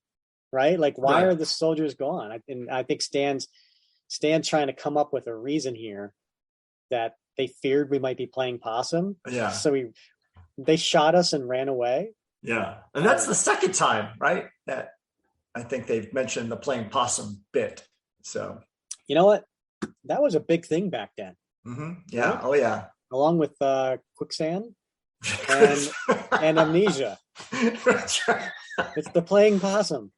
right? Like, why are the soldiers gone? I think Stan's trying to come up with a reason here that they feared we might be playing possum. Yeah. So they shot us and ran away. Yeah. And that's the second time, right? That I think they've mentioned the playing possum bit. So You know what? That was a big thing back then. Mm-hmm. Yeah. Right? Oh, yeah. Along with quicksand and amnesia. It's the playing possum.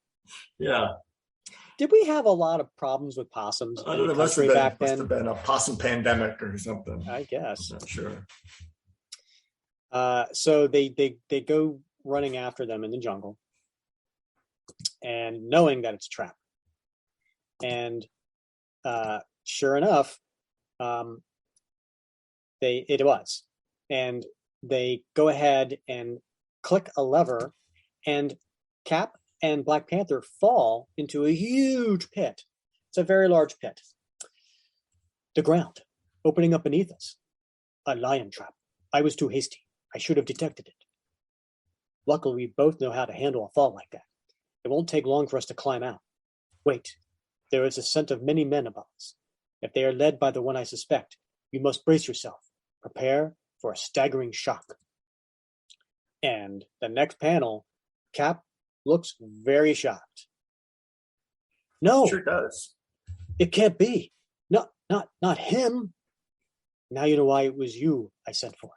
Yeah. Did we have a lot of problems with possums in the country back then? Must have been a possum pandemic or something. I guess. I'm not sure. So they go running after them in the jungle, and knowing that it's a trap. And sure enough, it was. And they go ahead and click a lever, and Cap and Black Panther fall into a huge pit. It's a very large pit. The ground opening up beneath us. A lion trap. I was too hasty. I should have detected it. Luckily, we both know how to handle a fall like that. It won't take long for us to climb out. Wait, there is a scent of many men above us. If they are led by the one I suspect, you must brace yourself. Prepare for a staggering shock. And the next panel, Cap looks very shocked. No, Sure does. It can't be. Not him. Now you know why it was you I sent for.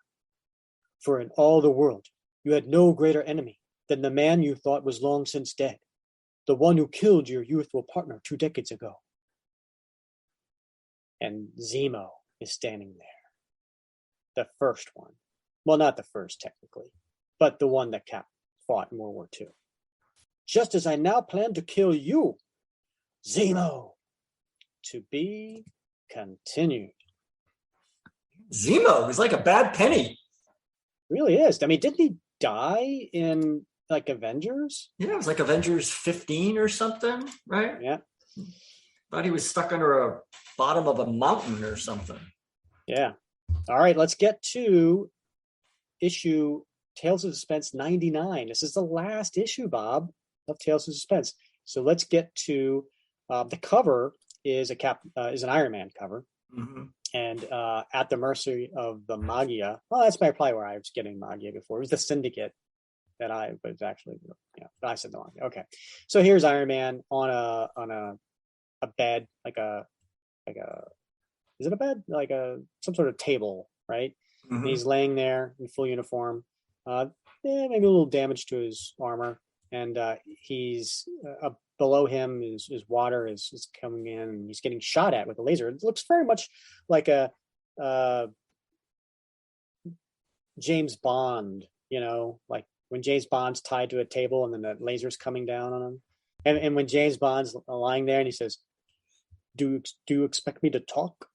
For in all the world, you had no greater enemy than the man you thought was long since dead, the one who killed your youthful partner 2 decades ago. And Zemo is standing there. The first one. Well, not the first, technically, but the one that Cap fought in World War II. Just as I now plan to kill you, Zemo. To be continued. Zemo is like a bad penny. Really is. I mean, didn't he die in like Avengers? Yeah, it was like Avengers 15 or something, right? Yeah. Thought he was stuck under a bottom of a mountain or something. Yeah. All right, let's get to issue Tales of Suspense 99. This is the last issue, Bob, of Tales of Suspense. So let's get to the cover is an Iron Man cover. Mm-hmm. And at the mercy of the Magia. Well, that's probably where I was getting Magia before. It was the Syndicate that I was actually, I said the Magia. Okay. So here's Iron Man on a bed, is it a bed? Like some sort of table, right? Mm-hmm. And he's laying there in full uniform. Maybe a little damage to his armor. And he's below him is water is coming in, and he's getting shot at with a laser. It looks very much like a James Bond, like when James Bond's tied to a table and then the laser's coming down on him. And when James Bond's lying there and he says, do you expect me to talk?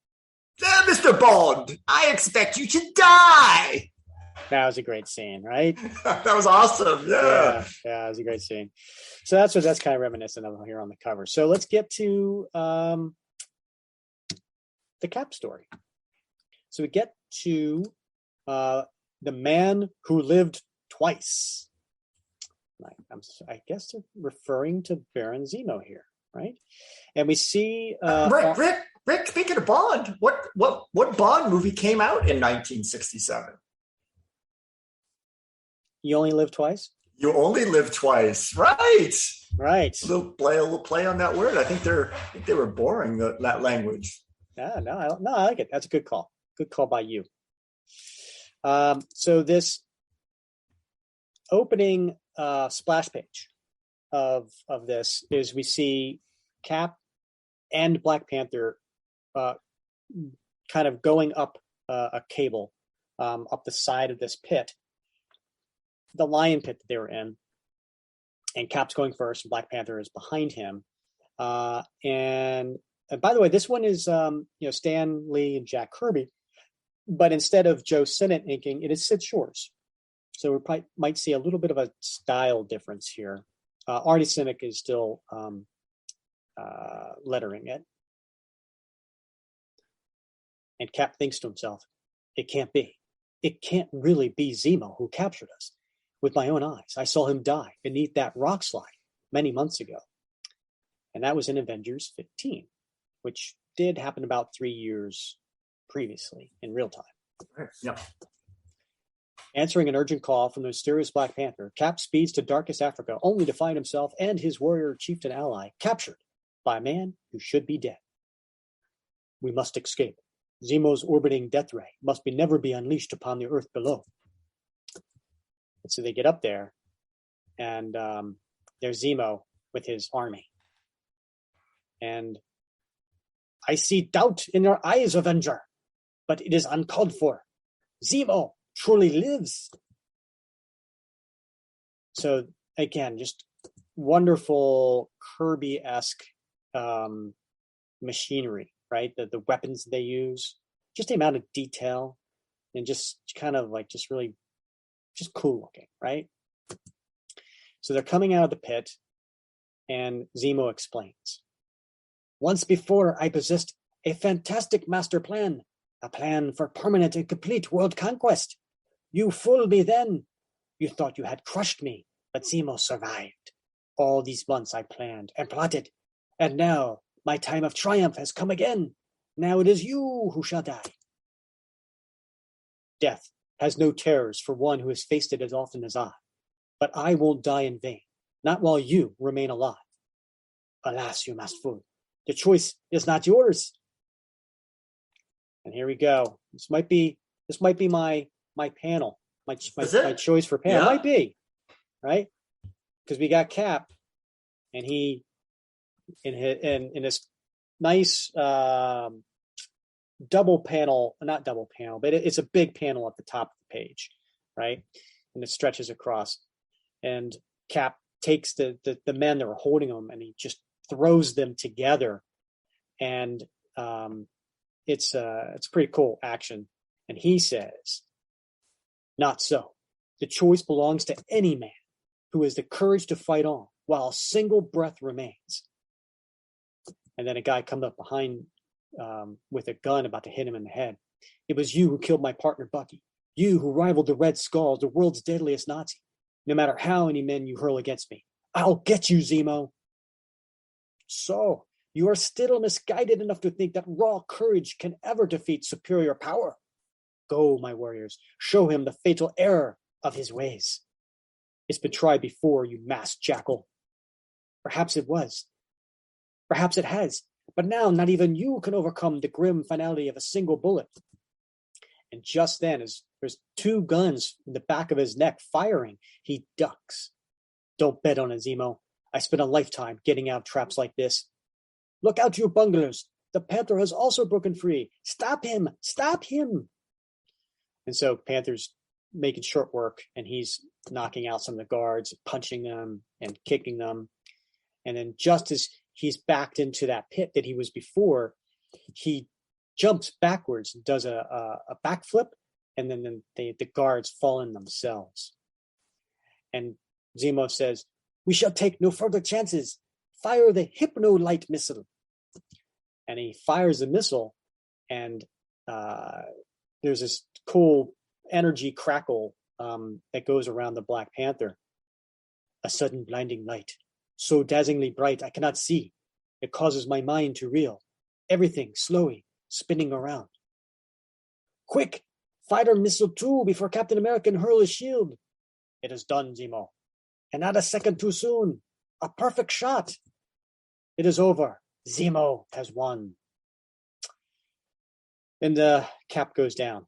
Mr. Bond, I expect you to die. That was a great scene, right? That was awesome. Yeah, it was a great scene. So that's kind of reminiscent of here on the cover. So let's get to the Cap story. So we get to the man who lived twice. I guess they're referring to Baron Zemo here, right? And we see Rick. Speaking of Bond, what Bond movie came out in 1967? You Only Live Twice? You Only live twice. Right. Right. A little play on that word. I think they were boring that language. Yeah, no, I like it. That's a good call. Good call by you. So this opening splash page of this is we see Cap and Black Panther kind of going up a cable up the side of this pit. The lion pit that they were in, and Cap's going first, and Black Panther is behind him. And by the way, this one is Stan Lee and Jack Kirby, but instead of Joe Sinnott inking, it is Sid Shores. So we might see a little bit of a style difference here. Artie Sinnott is still lettering it, and Cap thinks to himself, "It can't be. It can't really be Zemo who captured us. With my own eyes, I saw him die beneath that rock slide many months ago." And that was in Avengers 15, which did happen about 3 years previously in real time. Yep. Answering an urgent call from the mysterious Black Panther, Cap speeds to darkest Africa only to find himself and his warrior chieftain ally captured by a man who should be dead. We must escape. Zemo's orbiting death ray must never be unleashed upon the earth below. And so they get up there, and there's Zemo with his army. And I see doubt in your eyes, Avenger, but it is uncalled for. Zemo truly lives. So again, just wonderful Kirby-esque machinery, right? The weapons they use, just the amount of detail, and just kind of like just really just cool looking, right? So they're coming out of the pit, and Zemo explains. Once before, I possessed a fantastic master plan, a plan for permanent and complete world conquest. You fooled me then. You thought you had crushed me, but Zemo survived. All these months I planned and plotted, and now my time of triumph has come again. Now it is you who shall die. Death has no terrors for one who has faced it as often as I, but I won't die in vain, not while you remain alive. Alas, you masked fool, the choice is not yours. And here we go. This might be my panel, my choice for panel. Yeah. Might be, right? Because we got Cap, and he in this nice double panel, not double panel, but it's a big panel at the top of the page, right? And it stretches across. And Cap takes the men that were holding him, and he just throws them together. And it's pretty cool action. And he says, not so. The choice belongs to any man who has the courage to fight on while a single breath remains. And then a guy comes up behind with a gun about to hit him in the head. It was you who killed my partner, Bucky. You who rivaled the Red Skull, the world's deadliest Nazi. No matter how many men you hurl against me, I'll get you, Zemo. So, you are still misguided enough to think that raw courage can ever defeat superior power. Go, my warriors, show him the fatal error of his ways. It's been tried before, you masked jackal. Perhaps it was. Perhaps it has. But now not even you can overcome the grim finality of a single bullet. And just then, as there's two guns in the back of his neck firing, he ducks. Don't bet on it, Zemo. I spent a lifetime getting out of traps like this. Look out, you bunglers. The Panther has also broken free. Stop him! Stop him! And so Panther's making short work, and he's knocking out some of the guards, punching them and kicking them. And then just as he's backed into that pit that he was before, he jumps backwards and does a backflip, and then the guards fall in themselves. And Zemo says, we shall take no further chances. Fire the hypno-light missile. And he fires the missile, and there's this cool energy crackle that goes around the Black Panther. A sudden blinding light, so dazzlingly bright I cannot see. It causes my mind to reel. Everything slowly spinning around. Quick! Fire missile 2 before Captain America can hurl his shield. It is done, Zemo. And not a second too soon. A perfect shot. It is over. Zemo has won. And the Cap goes down.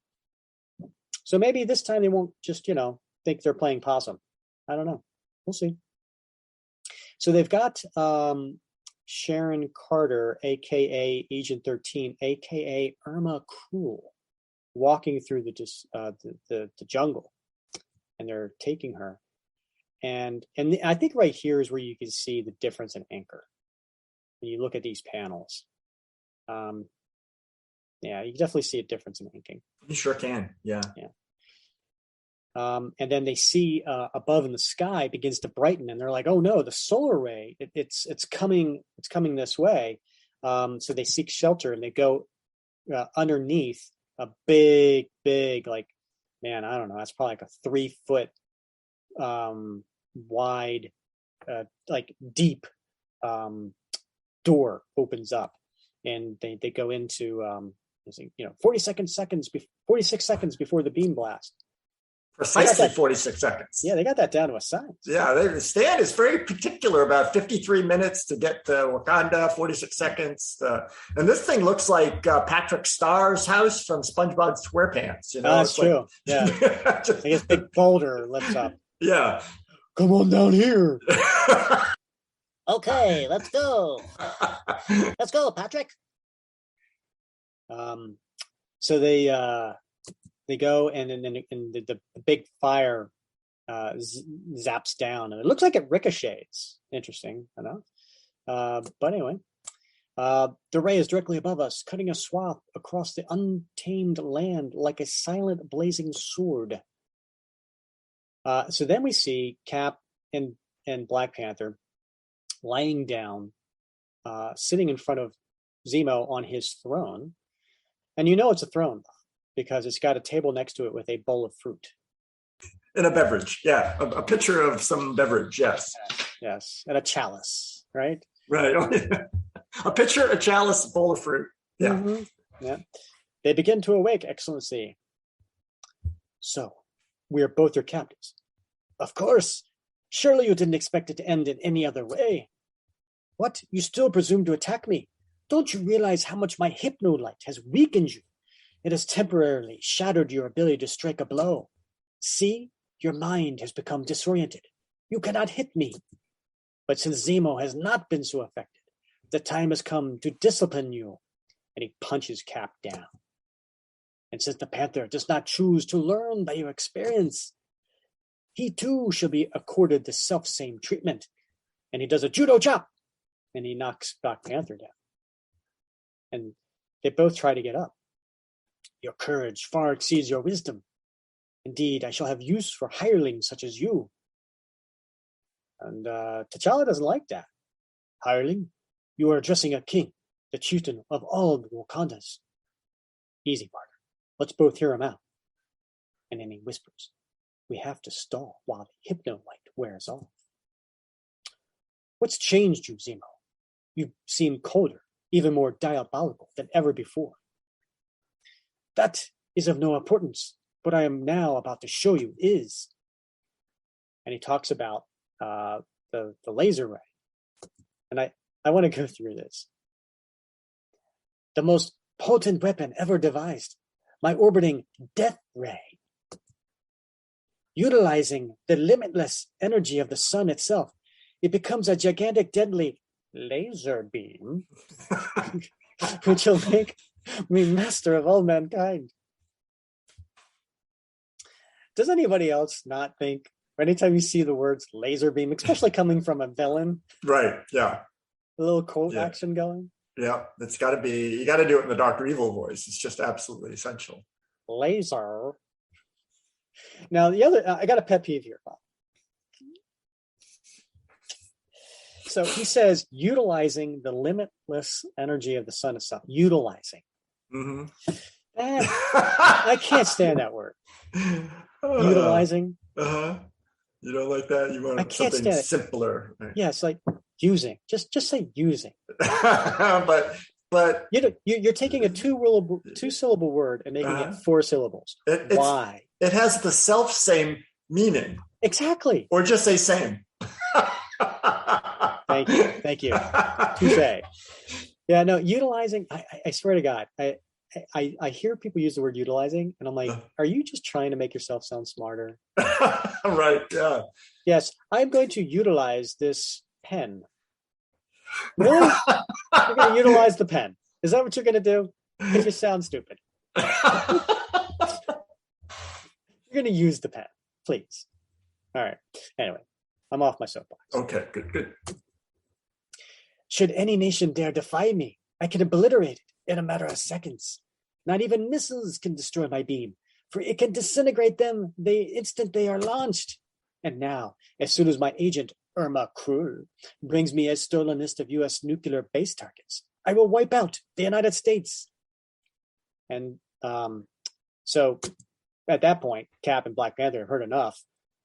So maybe this time they won't just, think they're playing possum. I don't know. We'll see. So they've got Sharon Carter, a.k.a. Agent 13, a.k.a. Irma Cruel, walking through the jungle. And they're taking her. And I think right here is where you can see the difference in Anchor. When you look at these panels. Yeah, you can definitely see a difference in inking. You sure can, yeah. And then they see above in the sky begins to brighten, and they're like, "Oh no, the solar ray! It's coming this way." So they seek shelter, and they go underneath a big, like, man, I don't know, that's probably like a 3-foot wide, like deep door opens up, and they go into 46 seconds before the beam blast. Precisely 46 seconds. Yeah, they got that down to a science. Yeah, Stan is very particular about 53 minutes to get to Wakanda, 46 seconds. And this thing looks like Patrick Starr's house from SpongeBob SquarePants. That's true. Yeah. I guess big boulder lifts up. Yeah. Come on down here. Okay, let's go. Let's go, Patrick. So they go and the big fire zaps down, and it looks like it ricochets. Interesting enough. But anyway, the ray is directly above us, cutting a swath across the untamed land like a silent blazing sword. So then we see Cap and Black Panther lying down, sitting in front of Zemo on his throne. And you know it's a throne because it's got a table next to it with a bowl of fruit. And a beverage, yeah. A pitcher of some beverage, yes. Yes, and a chalice, right? Right. A pitcher, a chalice, a bowl of fruit. Yeah. Mm-hmm. Yeah. They begin to awake, Excellency. So, we are both your captives. Of course. Surely you didn't expect it to end in any other way. What? You still presume to attack me? Don't you realize how much my hypnolight has weakened you? It has temporarily shattered your ability to strike a blow. See, your mind has become disoriented. You cannot hit me. But since Zemo has not been so affected, the time has come to discipline you. And he punches Cap down. And since the Panther does not choose to learn by your experience, he too shall be accorded the self-same treatment. And he does a judo chop. And he knocks Black Panther down. And they both try to get up. Your courage far exceeds your wisdom. Indeed, I shall have use for hirelings such as you. And T'Challa doesn't like that. Hireling, you are addressing a king, the chieftain of all the Wakandas. Easy, partner. Let's both hear him out. And then he whispers, we have to stall while the hypnolight wears off. What's changed you, Zemo? You seem colder, even more diabolical than ever before. That is of no importance. What I am now about to show you is. And he talks about the laser ray. And I want to go through this. The most potent weapon ever devised, my orbiting death ray. Utilizing the limitless energy of the sun itself, it becomes a gigantic, deadly laser beam, which will make me master of all mankind. Does anybody else not think, anytime you see the words laser beam, especially coming from a villain? Right, yeah. A little quote action going? Yeah, it's got to be, you got to do it in the Dr. Evil voice. It's just absolutely essential. Laser. Now, the other, I got a pet peeve here, Bob. So he says, utilizing the limitless energy of the sun itself. Utilizing. Mm-hmm. I can't stand that word. Utilizing. Uh-huh. You don't like that? You want something simpler. Right? Yeah, it's like using. Just say using. but you're taking a two-syllable word and making it 4 syllables. Why? It has the self-same meaning. Exactly. Or just say same. Thank you. Touche. Yeah, no, utilizing, I swear to God, I hear people use the word utilizing, and I'm like, are you just trying to make yourself sound smarter? Right, yeah. Yes, I'm going to utilize this pen. Really? You're going to utilize the pen. Is that what you're going to do? Because you sound stupid. You're going to use the pen, please. All right. Anyway, I'm off my soapbox. Okay, good. Should any nation dare defy me, I can obliterate it in a matter of seconds. Not even missiles can destroy my beam, for it can disintegrate them the instant they are launched. And now, as soon as my agent, Irma Krull, brings me a stolen list of U.S. nuclear base targets, I will wipe out the United States. And so at that point, Cap and Black Panther have heard enough.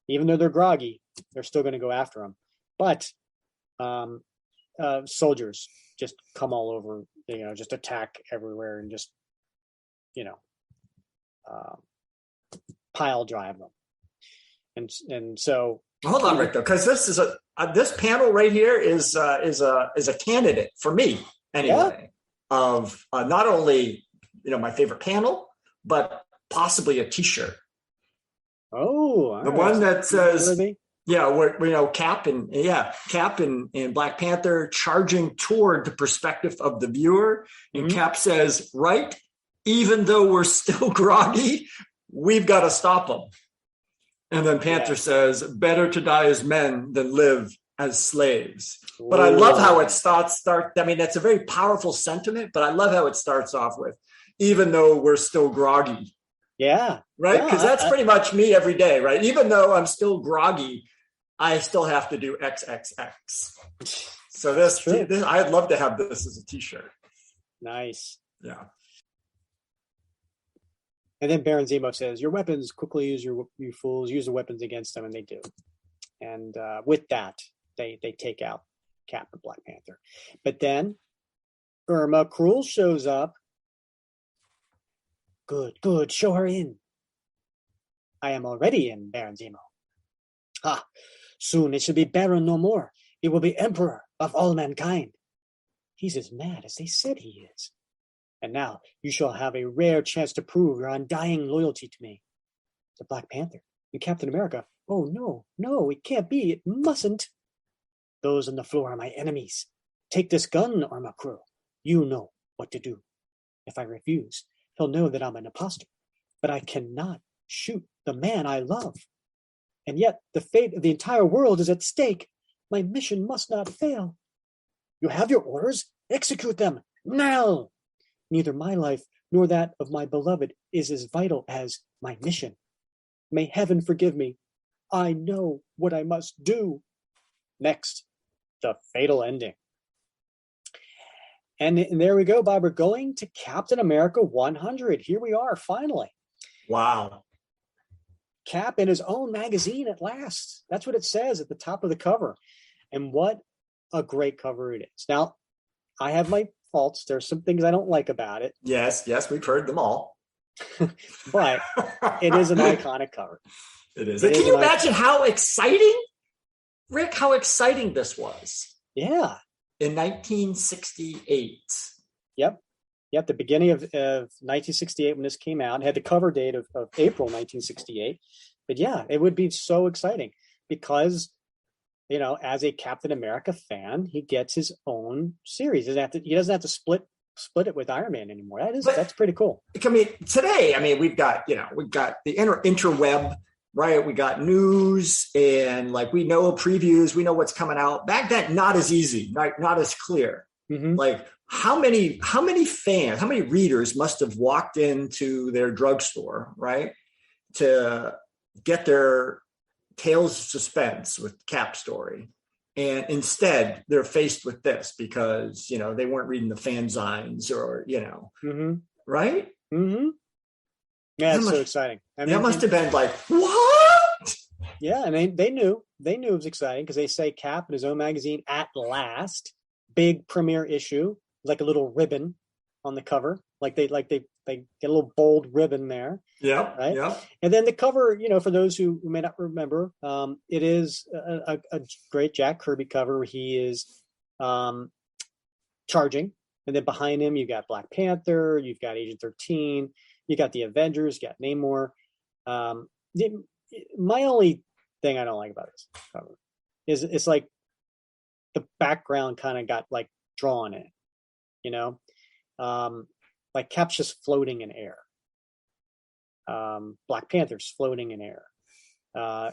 Even though they're groggy, they're still going to go after him. But soldiers just come all over, just attack everywhere and just, pile drive them. And so hold on, Rick, though, because this is this panel right here is a candidate for me anyway, of not only my favorite panel, but possibly a T-shirt. Oh, the one that says, Cap and Black Panther charging toward the perspective of the viewer, and Cap says, "Right, even though we're still groggy, we've got to stop them." And then Panther says, "Better to die as men than live as slaves." Ooh. But I love how it starts. I mean, that's a very powerful sentiment, but I love how it starts off with, "Even though we're still groggy." Yeah. Right? Because that's pretty much me every day, right? Even though I'm still groggy, I still have to do XXX. So this I'd love to have this as a T-shirt. Nice. Yeah. And then Baron Zemo says, "Your weapons, quickly use you fools, use the weapons against them," and they do. And with that, they take out Cap and Black Panther. But then Irma Krull shows up. Good, show her in. "I am already in, Baron Zemo." "Ah, soon it shall be Baron no more. He will be Emperor of all mankind." "He's as mad as they said he is. And now you shall have a rare chance to prove your undying loyalty to me." The Black Panther and Captain America, "Oh, no, it can't be. It mustn't. Those on the floor are my enemies. Take this gun, Irma Krull. You know what to do. If I refuse, he'll know that I'm an imposter. But I cannot shoot the man I love. And yet the fate of the entire world is at stake. My mission must not fail. You have your orders. Execute them now. Neither my life nor that of my beloved is as vital as my mission. May heaven forgive me. I know what I must do." Next, the fatal ending. And there we go, Bob. We're going to Captain America 100. Here we are, finally. Wow. Cap in his own magazine at last. That's what it says at the top of the cover. And what a great cover it is. Now, I have my faults. There's some things I don't like about it. Yes, we've heard them all. But it is an iconic cover. It is. Can you imagine how exciting, Rick, how exciting this was? Yeah. In 1968. Yep. The beginning of 1968 when this came out. It had the cover date of April 1968. But yeah, it would be so exciting because, as a Captain America fan, he gets his own series. He doesn't have to split it with Iron Man anymore. That's pretty cool. I mean, today, we've got the interweb, right? We got news and we know previews, we know what's coming out. Back then, not as easy, not as clear. Mm-hmm. How many fans, how many readers must have walked into their drugstore, right, to get their Tales of Suspense with Cap story, and instead they're faced with this because they weren't reading the fanzines or mm-hmm. right? Mm-hmm. Yeah, it's so exciting. That must have been like, what? Yeah, and they knew it was exciting because they say Cap in his own magazine at last, big premiere issue, like a little ribbon on the cover, like they get a little bold ribbon there. Yeah, right. Yeah. And then the cover, for those who may not remember, it is a great Jack Kirby cover where he is charging, and then behind him you got Black Panther, you've got Agent 13. You got the Avengers, you got Namor. My only thing I don't like about this cover is it's like the background kind of got drawn in, like Cap's just floating in air. Black Panther's floating in air.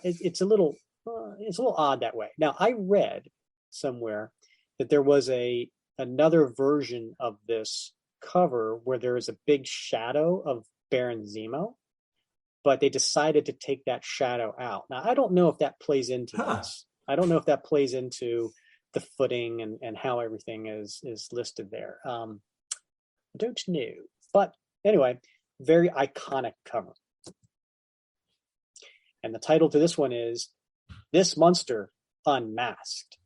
It's a little odd that way. Now I read somewhere that there was another version of this cover where there is a big shadow of Baron Zemo, but they decided to take that shadow out. Now I don't know if that plays into this. I don't know if that plays into the footing and how everything is listed there. I don't know, but anyway, very iconic cover. And the title to this one is "This Monster Unmasked."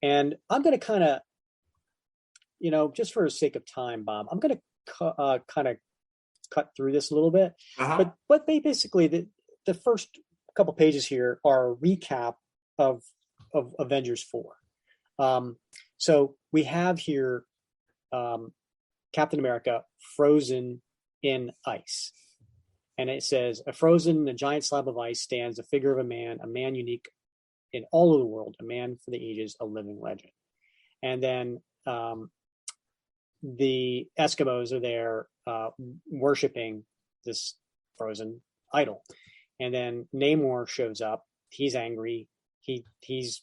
And I'm going to kind of, just for the sake of time, Bob, I'm going to kind of cut through this a little bit. Uh-huh. But basically, the first couple pages here are a recap of Avengers 4. So we have here Captain America frozen in ice. And it says, frozen in a giant slab of ice stands a figure of a man unique in all of the world, a man for the ages, a living legend. And then the Eskimos are there worshiping this frozen idol. And then Namor shows up. He's angry. He's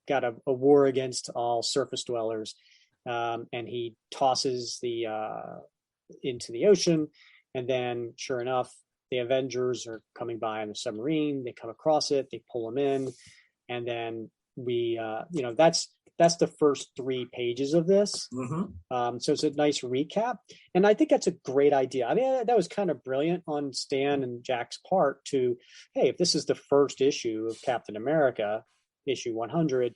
got a war against all surface dwellers. And he tosses into the ocean. And then, sure enough, the Avengers are coming by on the submarine. They come across it. They pull them in, and then that's the first 3 pages of this. Mm-hmm. So it's a nice recap, and I think that's a great idea. I mean, that was kind of brilliant on Stan and Jack's part to, hey, if this is the first issue of Captain America, issue 100,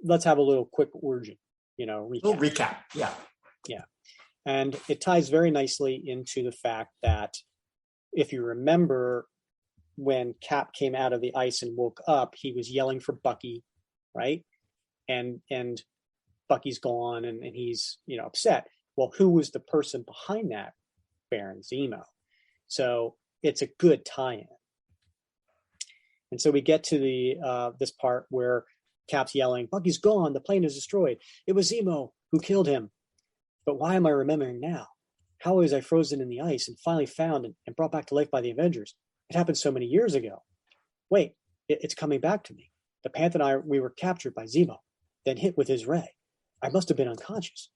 let's have a little quick origin, recap. Little recap, yeah. And it ties very nicely into the fact that if you remember when Cap came out of the ice and woke up, he was yelling for Bucky, right? And Bucky's gone and he's, upset. Well, who was the person behind that? Baron Zemo. So it's a good tie-in. And so we get to this part where Cap's yelling, Bucky's gone, the plane is destroyed. It was Zemo who killed him. But why am I remembering now? How was I frozen in the ice and finally found and brought back to life by the Avengers? It happened so many years ago. Wait, it's coming back to me. The Panther and we were captured by Zemo, then hit with his ray. I must have been unconscious.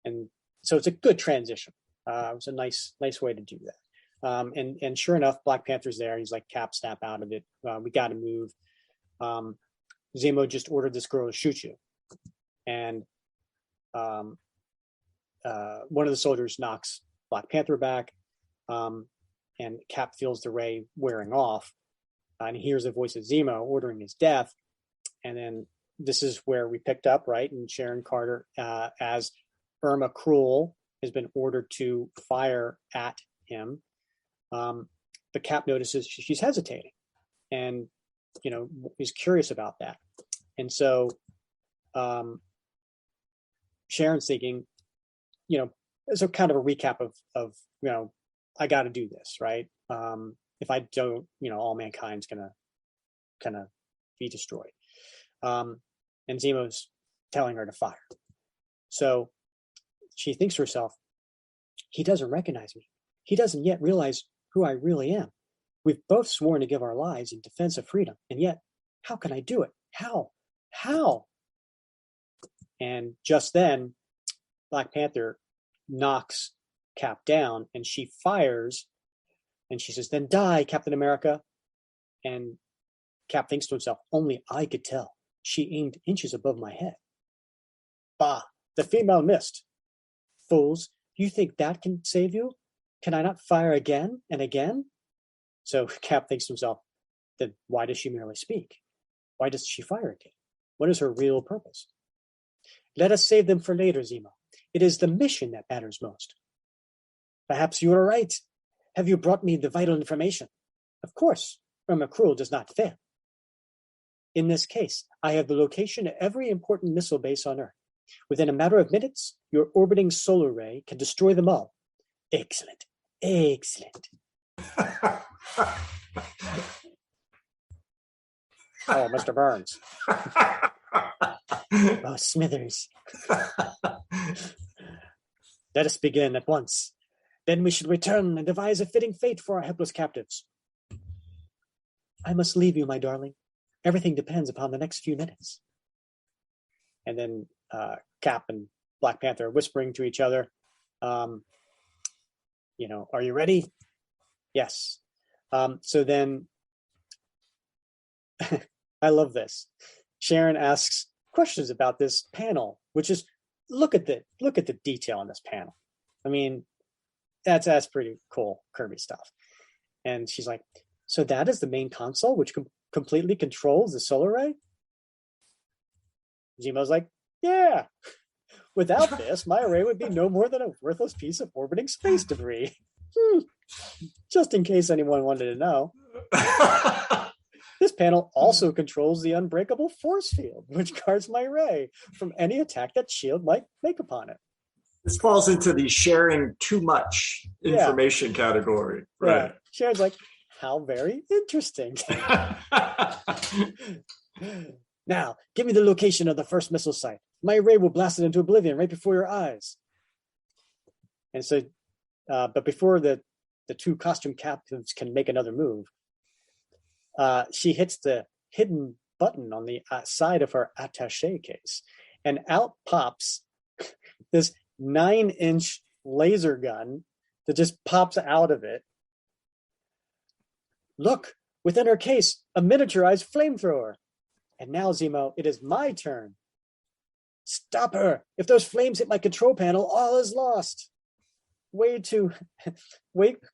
And so it's a good transition. It was a nice way to do that. And sure enough, Black Panther's there. He's like, Cap, snap out of it. We got to move. Zemo just ordered this girl to shoot you. And one of the soldiers knocks Black Panther back, and Cap feels the ray wearing off, and he hears the voice of Zemo ordering his death. And then this is where we picked up, right? And Sharon Carter, as Irma Cruel, has been ordered to fire at him. But Cap notices she's hesitating and, is curious about that. And so Sharon's thinking, so kind of a recap of I got to do this, right? If I don't, all mankind's gonna kind of be destroyed. And Zemo's telling her to fire. So she thinks to herself, he doesn't recognize me. He doesn't yet realize who I really am. We've both sworn to give our lives in defense of freedom, and yet, how can I do it? How? And just then, Black Panther knocks Cap down, and she fires, and she says, then die, Captain America. And Cap thinks to himself, only I could tell. She aimed inches above my head. Bah, the female missed. Fools, you think that can save you? Can I not fire again and again? So Cap thinks to himself, then why does she merely speak? Why does she fire again? What is her real purpose? Let us save them for later, Zemo. It is the mission that matters most. Perhaps you are right. Have you brought me the vital information? Of course, Irma Cruel does not fail. In this case, I have the location of every important missile base on Earth. Within a matter of minutes, your orbiting solar ray can destroy them all. Excellent. Oh, Mr. Burns. Oh, Smithers. Let us begin at once. Then we should return and devise a fitting fate for our helpless captives. I must leave you, my darling. Everything depends upon the next few minutes. And then Cap and Black Panther are whispering to each other. Are you ready? Yes. So then, I love this. Sharon asks questions about this panel, which is look at the detail on this panel. I mean, that's pretty cool Kirby stuff. And she's like, so that is the main console which completely controls the solar ray? Zemo's like, yeah. Without this, my array would be no more than a worthless piece of orbiting space debris. Just in case anyone wanted to know. This panel also controls the unbreakable force field, which guards my ray from any attack that S.H.I.E.L.D. might make upon it. This falls into the sharing too much information category. Right. Yeah. Sharon's like, how very interesting. Now, give me the location of the first missile site. My ray will blast it into oblivion right before your eyes. And so, but before the two costume captives can make another move, she hits the hidden button on the side of her attaché case, and out pops this 9-inch laser gun that just pops out of it. Look, within her case, a miniaturized flamethrower. And now, Zemo, it is my turn. Stop her. If those flames hit my control panel, all is lost. Wait,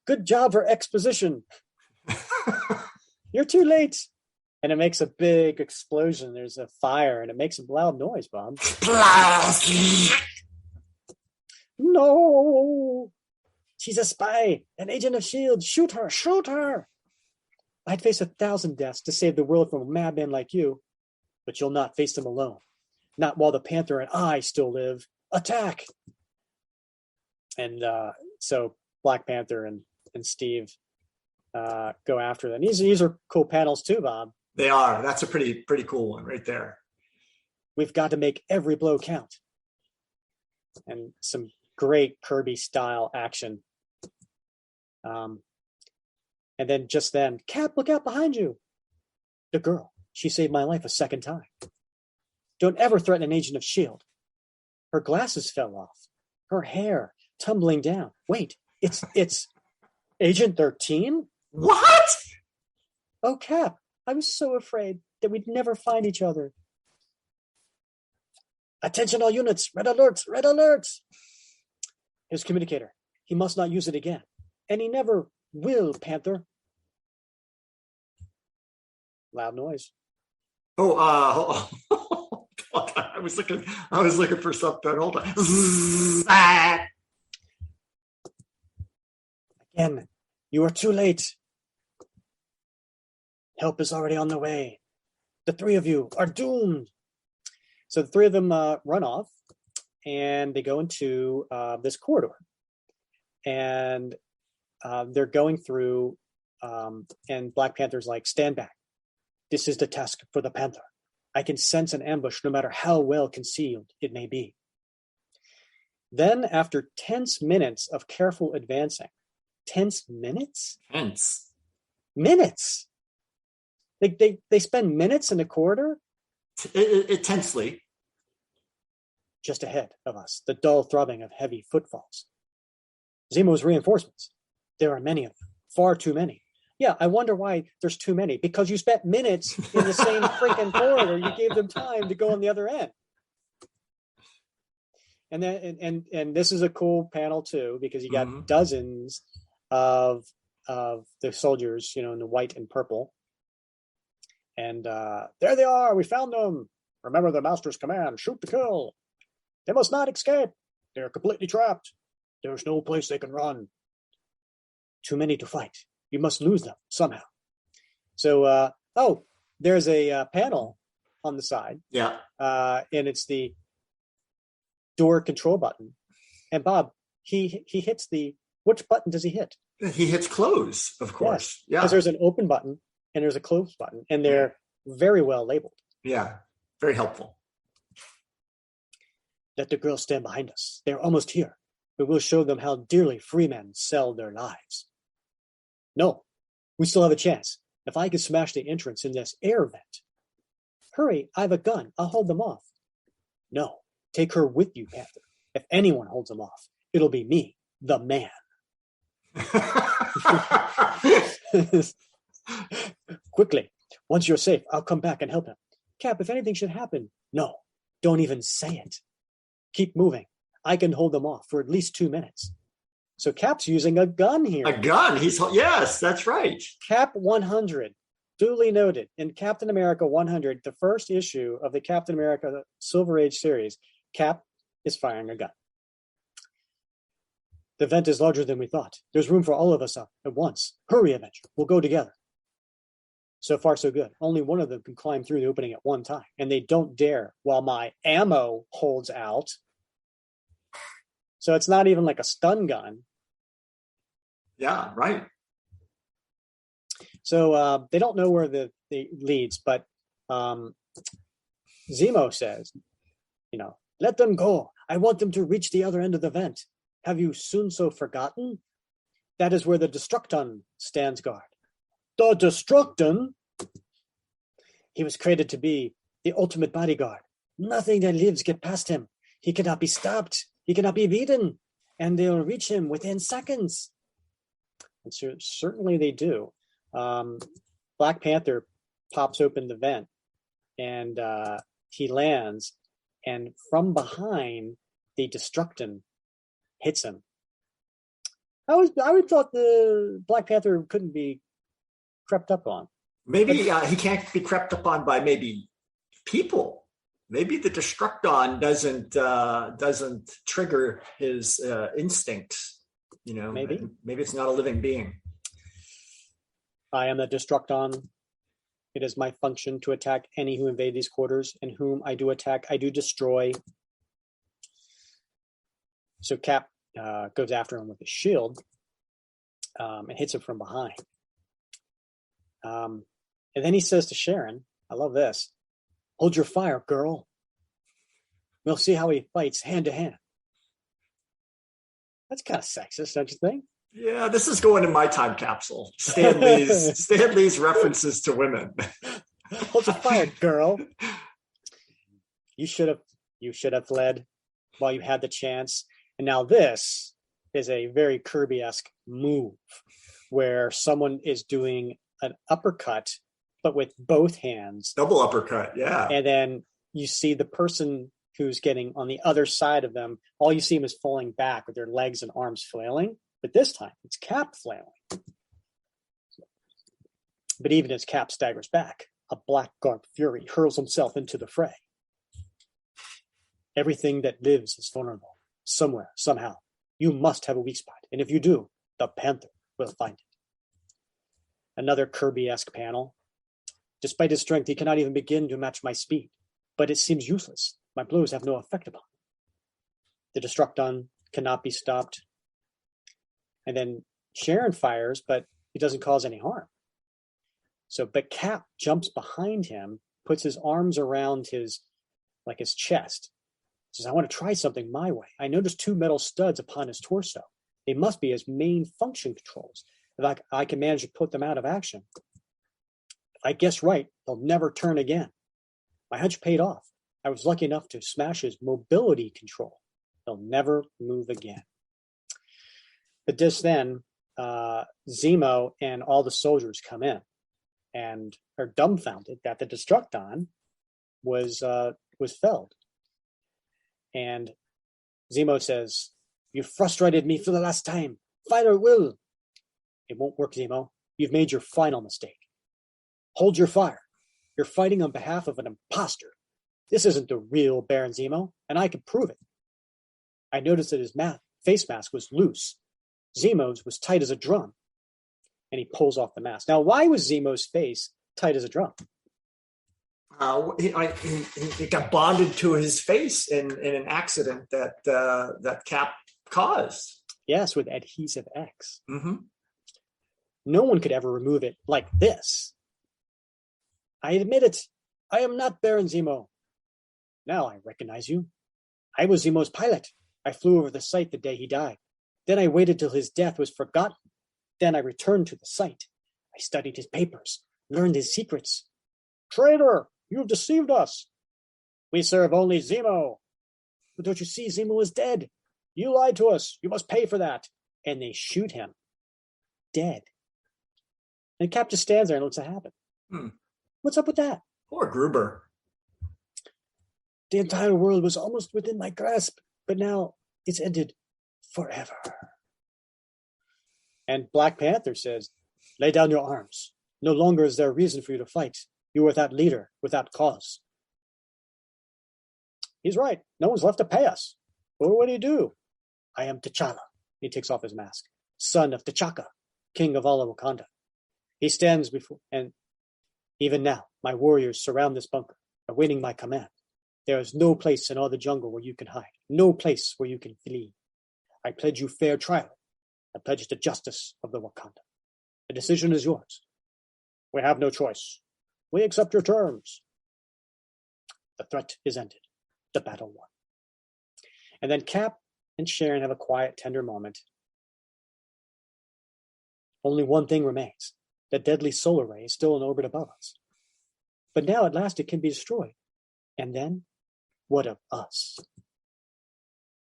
good job for exposition. You're too late. And it makes a big explosion. There's a fire, and it makes a loud noise, Bob. No. She's a spy, an agent of S.H.I.E.L.D. Shoot her, shoot her. I'd face 1,000 deaths to save the world from a madman like you, but you'll not face them alone. Not while the Panther and I still live. Attack! And so Black Panther and Steve go after them. These are cool panels too, Bob. They are. That's a pretty cool one right there. We've got to make every blow count. And some great Kirby style action. And then just then, Cap, look out behind you. The girl, she saved my life a second time. Don't ever threaten an agent of S.H.I.E.L.D. Her glasses fell off. Her hair tumbling down. Wait, it's Agent 13? What? Oh, Cap, I was so afraid that we'd never find each other. Attention all units, red alerts, red alerts. His communicator. He must not use it again. And he never will, Panther. Loud noise. I was looking for something. Hold on. Again, you are too late. Help is already on the way. The three of you are doomed. So the three of them run off, and they go into this corridor. And they're going through, and Black Panther's like, stand back. This is the task for the Panther. I can sense an ambush no matter how well concealed it may be. Then, after tense minutes of careful advancing, tense minutes? Tense. Minutes! They spend minutes in the corridor? It tensely. Just ahead of us, the dull throbbing of heavy footfalls. Zemo's reinforcements. There are many of them. Far too many. Yeah, I wonder why there's too many. Because you spent minutes in the same freaking corridor. You gave them time to go on the other end. And then, and this is a cool panel too, because you got dozens of the soldiers, in the white and purple. And there they are. We found them. Remember the master's command: shoot to kill. They must not escape. They are completely trapped. There's no place they can run. Too many to fight. You must lose them somehow. So, there's a panel on the side. Yeah. And it's the door control button. And Bob, he hits which button does he hit? He hits close, of course. Yes, because there's an open button and there's a close button, and they're very well labeled. Yeah, very helpful. Let the girls stand behind us. They're almost here. But we'll show them how dearly free men sell their lives. No, we still have a chance. If I can smash the entrance in this air vent. Hurry, I have a gun. I'll hold them off. No, take her with you, Panther. If anyone holds them off, it'll be me, the man. Quickly, once you're safe, I'll come back and help him. Cap, if anything should happen, no, don't even say it. Keep moving. I can hold them off for at least 2 minutes. So Cap's using a gun here. A gun? Yes, that's right. Cap 100, duly noted. In Captain America 100, the first issue of the Captain America Silver Age series, Cap is firing a gun. The vent is larger than we thought. There's room for all of us up at once. Hurry, Avenger. We'll go together. So far, so good. Only one of them can climb through the opening at one time, and they don't dare while my ammo holds out. So it's not even like a stun gun. Yeah, right. So they don't know where the leads, but Zemo says, let them go. I want them to reach the other end of the vent. Have you soon so forgotten? That is where the Destructon stands guard. The Destructon? He was created to be the ultimate bodyguard. Nothing that lives get past him. He cannot be stopped. He cannot be beaten. And they'll reach him within seconds. And so, certainly they do. Black Panther pops open the vent and he lands. And from behind, the Destructon hits him. I would thought the Black Panther couldn't be crept up on. Maybe he can't be crept up on by maybe people. Maybe the Destructon doesn't trigger his instincts. Maybe it's not a living being. I am the Destructon. It is my function to attack any who invade these quarters, and whom I do attack, I do destroy. So Cap goes after him with his shield and hits him from behind. And then he says to Sharon, I love this, hold your fire, girl. We'll see how he fights hand to hand. That's kind of sexist, don't you think? Yeah, this is going in my time capsule. Stan Lee's references to women. Hold your fire, girl. You should have fled while you had the chance. And now this is a very Kirby-esque move where someone is doing an uppercut, but with both hands. Double uppercut, yeah. And then you see the person who's getting on the other side of them. All you see them is falling back with their legs and arms flailing. But this time, it's Cap flailing. But even as Cap staggers back, a black-garbed fury hurls himself into the fray. Everything that lives is vulnerable. Somewhere, somehow. You must have a weak spot. And if you do, the Panther will find it. Another Kirby-esque panel. Despite his strength, he cannot even begin to match my speed. But it seems useless. My blows have no effect upon him. The Destructon cannot be stopped. And then Sharon fires, but he doesn't cause any harm. But Cap jumps behind him, puts his arms around his chest. Says, I want to try something my way. I noticed 2 metal studs upon his torso. They must be his main function controls. If I can manage to put them out of action. If I guess right, they'll never turn again. My hunch paid off. I was lucky enough to smash his mobility control. They'll never move again. But just then, Zemo and all the soldiers come in and are dumbfounded that the Destructon was felled. And Zemo says, you frustrated me for the last time. Fight or will. It won't work, Zemo. You've made your final mistake. Hold your fire. You're fighting on behalf of an imposter. This isn't the real Baron Zemo, and I can prove it. I noticed that his face mask was loose. Zemo's was tight as a drum. And he pulls off the mask. Now, why was Zemo's face tight as a drum? It got bonded to his face in an accident that Cap caused. Yes, with adhesive X. Mm-hmm. No one could ever remove it like this. I admit it. I am not Baron Zemo. Now I recognize you. I was Zemo's pilot. I flew over the site the day he died. Then I waited till his death was forgotten. Then I returned to the site. I studied his papers, learned his secrets. Traitor! You've deceived us. We serve only Zemo. But don't you see, Zemo is dead. You lied to us. You must pay for that. And they shoot him. Dead. And Cap just stands there and lets it happen. What's up with that? Poor Gruber. The entire world was almost within my grasp, but now it's ended forever. And Black Panther says, lay down your arms. No longer is there a reason for you to fight. You are without leader, without cause. He's right. No one's left to pay us. What do you do? I am T'Challa. He takes off his mask. Son of T'Chaka, king of all of Wakanda. He stands before, and even now, my warriors surround this bunker, awaiting my command. There is no place in all the jungle where you can hide, no place where you can flee. I pledge you fair trial. I pledge the justice of the Wakanda. The decision is yours. We have no choice. We accept your terms. The threat is ended. The battle won. And then Cap and Sharon have a quiet, tender moment. Only one thing remains. The deadly solar ray is still in orbit above us. But now at last it can be destroyed. And then, what of us?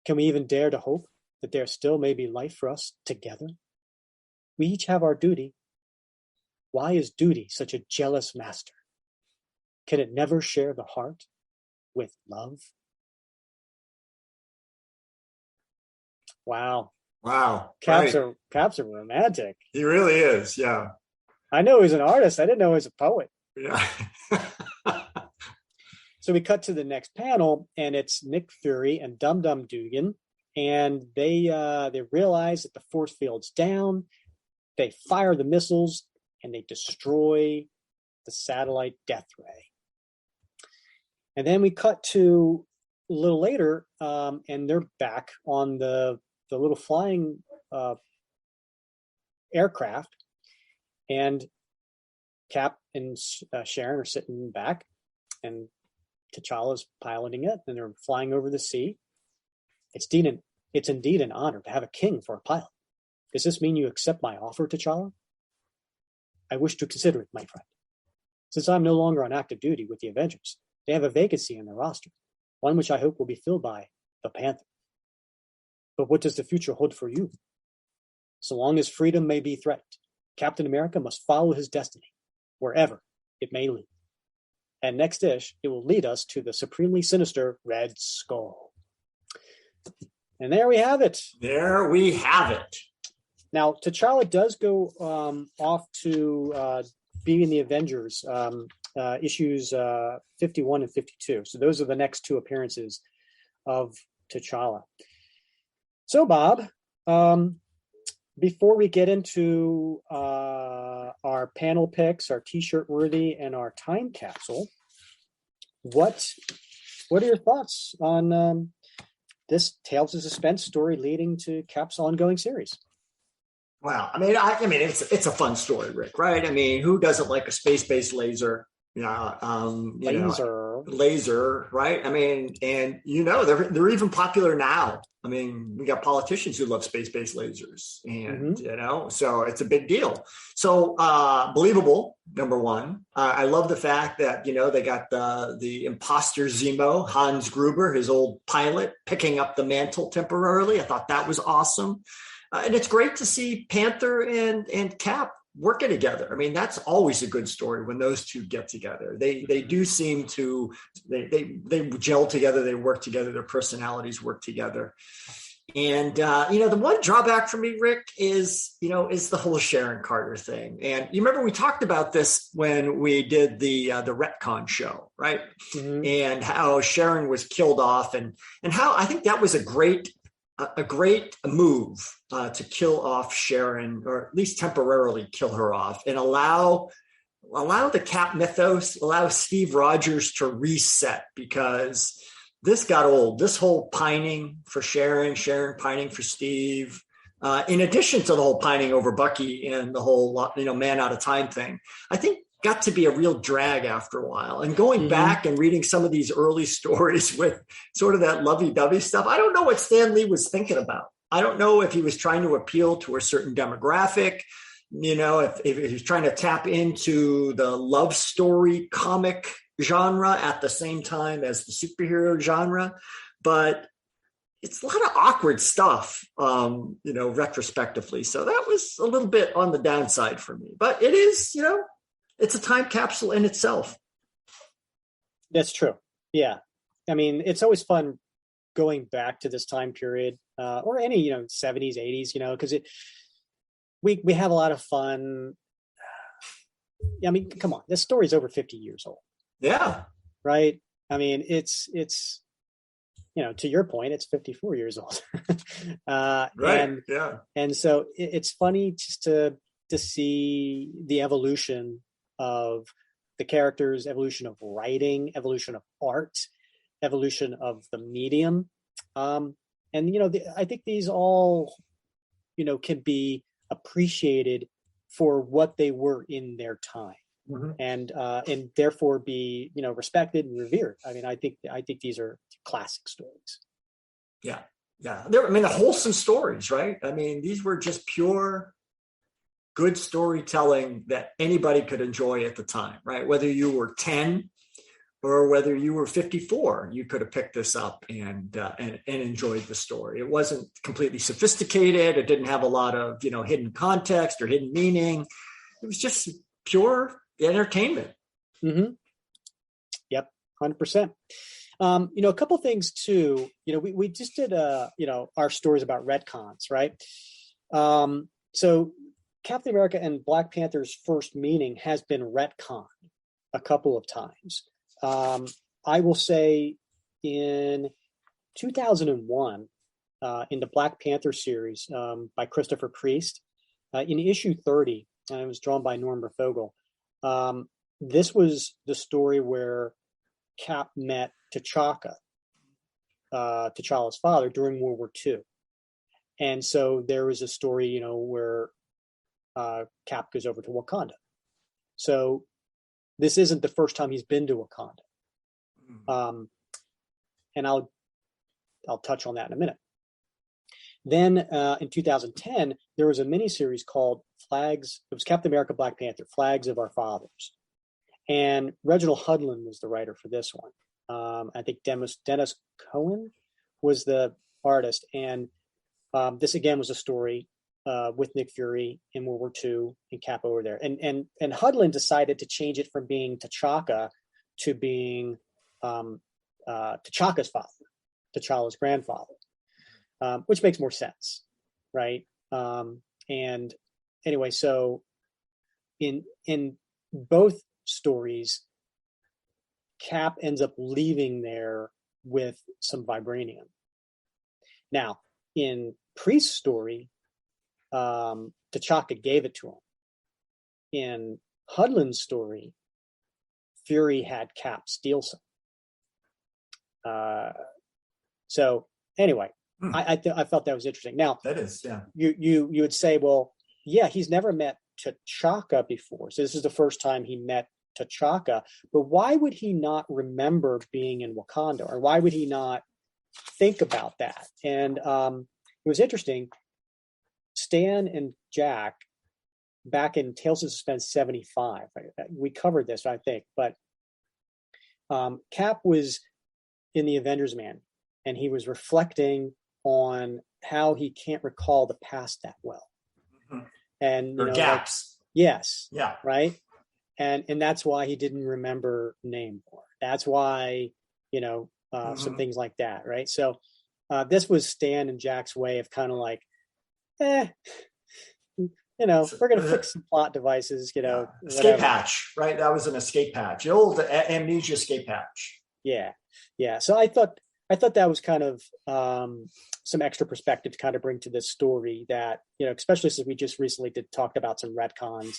Can we even dare to hope that there still may be life for us together? We each have our duty. Why is duty such a jealous master? Can it never share the heart with love? Wow. Wow. Cap's Right. a romantic. He really is. Yeah. I know he's an artist. I didn't know he was a poet. Yeah. So we cut to the next panel, and it's Nick Fury and Dum Dum Dugan, and they realize that the force field's down. They fire the missiles, and they destroy the satellite death ray. And then we cut to a little later, and they're back on the little flying aircraft, and Cap and Sharon are sitting back, and T'Challa's piloting it, and they're flying over the sea. It's indeed an honor to have a king for a pilot. Does this mean you accept my offer, T'Challa? I wish to consider it, my friend. Since I'm no longer on active duty with the Avengers, they have a vacancy in their roster, one which I hope will be filled by the Panther. But what does the future hold for you? So long as freedom may be threatened, Captain America must follow his destiny, wherever it may lead. And next ish, it will lead us to the supremely sinister Red Skull. And there we have it. There we have it. Now, T'Challa does go off to be in the Avengers, issues 51 and 52. So those are the next two appearances of T'Challa. So, Bob, before we get into our panel picks, our T-shirt worthy, and our time capsule, what are your thoughts on this Tales of Suspense story leading to Cap's ongoing series? Wow. I mean, it's a fun story, Rick, right? I mean, who doesn't like a space-based laser? Laser, right? I mean, and they're even popular now. I mean, we got politicians who love space-based lasers, and so it's a big deal. So believable, number one. I love the fact that they got the imposter Zemo, Hans Gruber, his old pilot, picking up the mantle temporarily. I thought that was awesome, and it's great to see Panther and Cap working together. I mean, that's always a good story when those two get together. They do seem to they gel together, they work together, their personalities work together. And the one drawback for me, Rick, is the whole Sharon Carter thing. And you remember we talked about this when we did the retcon show, right? Mm-hmm. And how Sharon was killed off, and how I think that was a great move to kill off Sharon, or at least temporarily kill her off, and allow the Cap mythos, allow Steve Rogers to reset, because this got old. This whole pining for Sharon pining for Steve, in addition to the whole pining over Bucky and the whole man out of time thing, I think got to be a real drag after a while. And going back and reading some of ththese early stories with sort of that lovey-dovey stuff, I don't know what Stan Lee was thinking about. I don't know if he was trying to appeal to a certain demographic, if he was trying to tap into the love story comic genre at the same time as the superhero genre. But it's a lot of awkward stuff, retrospectively. So that was a little bit on the downside for me. But it is, it's a time capsule in itself. That's true. Yeah. I mean, it's always fun going back to this time period, or any, 70s, 80s, because we have a lot of fun. I mean, come on, this story's over 50 years old. Yeah. Right. I mean, it's to your point, it's 54 years old. Right. Yeah. And so it's funny just to see the evolution of the characters, evolution of writing, evolution of art, evolution of the medium. I think these all, can be appreciated for what they were in their time. Mm-hmm. And therefore be respected and revered. I mean, I think these are classic stories. Yeah. The wholesome stories, right? I mean, these were just pure good storytelling that anybody could enjoy at the time, right? Whether you were 10 or whether you were 54, you could have picked this up and enjoyed the story. It wasn't completely sophisticated. It didn't have a lot of hidden context or hidden meaning. It was just pure entertainment. Mm-hmm. Yep, 100%. A couple things too. We just did our stories about retcons, right? So Captain America and Black Panther's first meeting has been retconned a couple of times. I will say in 2001, in the Black Panther series by Christopher Priest, in issue 30, and it was drawn by Norm Breyfogle. This was the story where Cap met T'Chaka, T'Challa's father, during World War II. And so there was a story, where Cap goes over to Wakanda. So this isn't the first time he's been to Wakanda. And I'll touch on that in a minute. Then in 2010, there was a miniseries called Flags. It was Captain America, Black Panther, Flags of Our Fathers. And Reginald Hudlin was the writer for this one. I think Dennis Cohen was the artist. And this, again, was a story with Nick Fury in World War II and Cap over there. And Hudlin decided to change it from being T'Chaka to being T'Chaka's father, T'Challa's grandfather, which makes more sense, right? And anyway, so in both stories, Cap ends up leaving there with some vibranium. Now, in Priest's story, T'Chaka gave it to him. In Hudlin's story, Fury had Cap steal some. So anyway, I thought that was interesting. Now, that is, yeah. You would say, well, yeah, he's never met T'Chaka before, so this is the first time he met T'Chaka. But why would he not remember being in Wakanda, or why would he not think about that? And it was interesting. Stan and Jack, back in Tales of Suspense 75, we covered this, I think, but Cap was in the Avengers Man, and he was reflecting on how he can't recall the past that well. Mm-hmm. And there are gaps. Yes. Yeah. Right. And that's why he didn't remember Namor. That's why, some things like that. Right. So this was Stan and Jack's way of kind of like, we're going to fix some plot devices, escape hatch, right? That was an escape hatch, the old amnesia escape hatch. Yeah. Yeah. So I thought that was kind of some extra perspective to kind of bring to this story that, especially since we just recently talked about some retcons,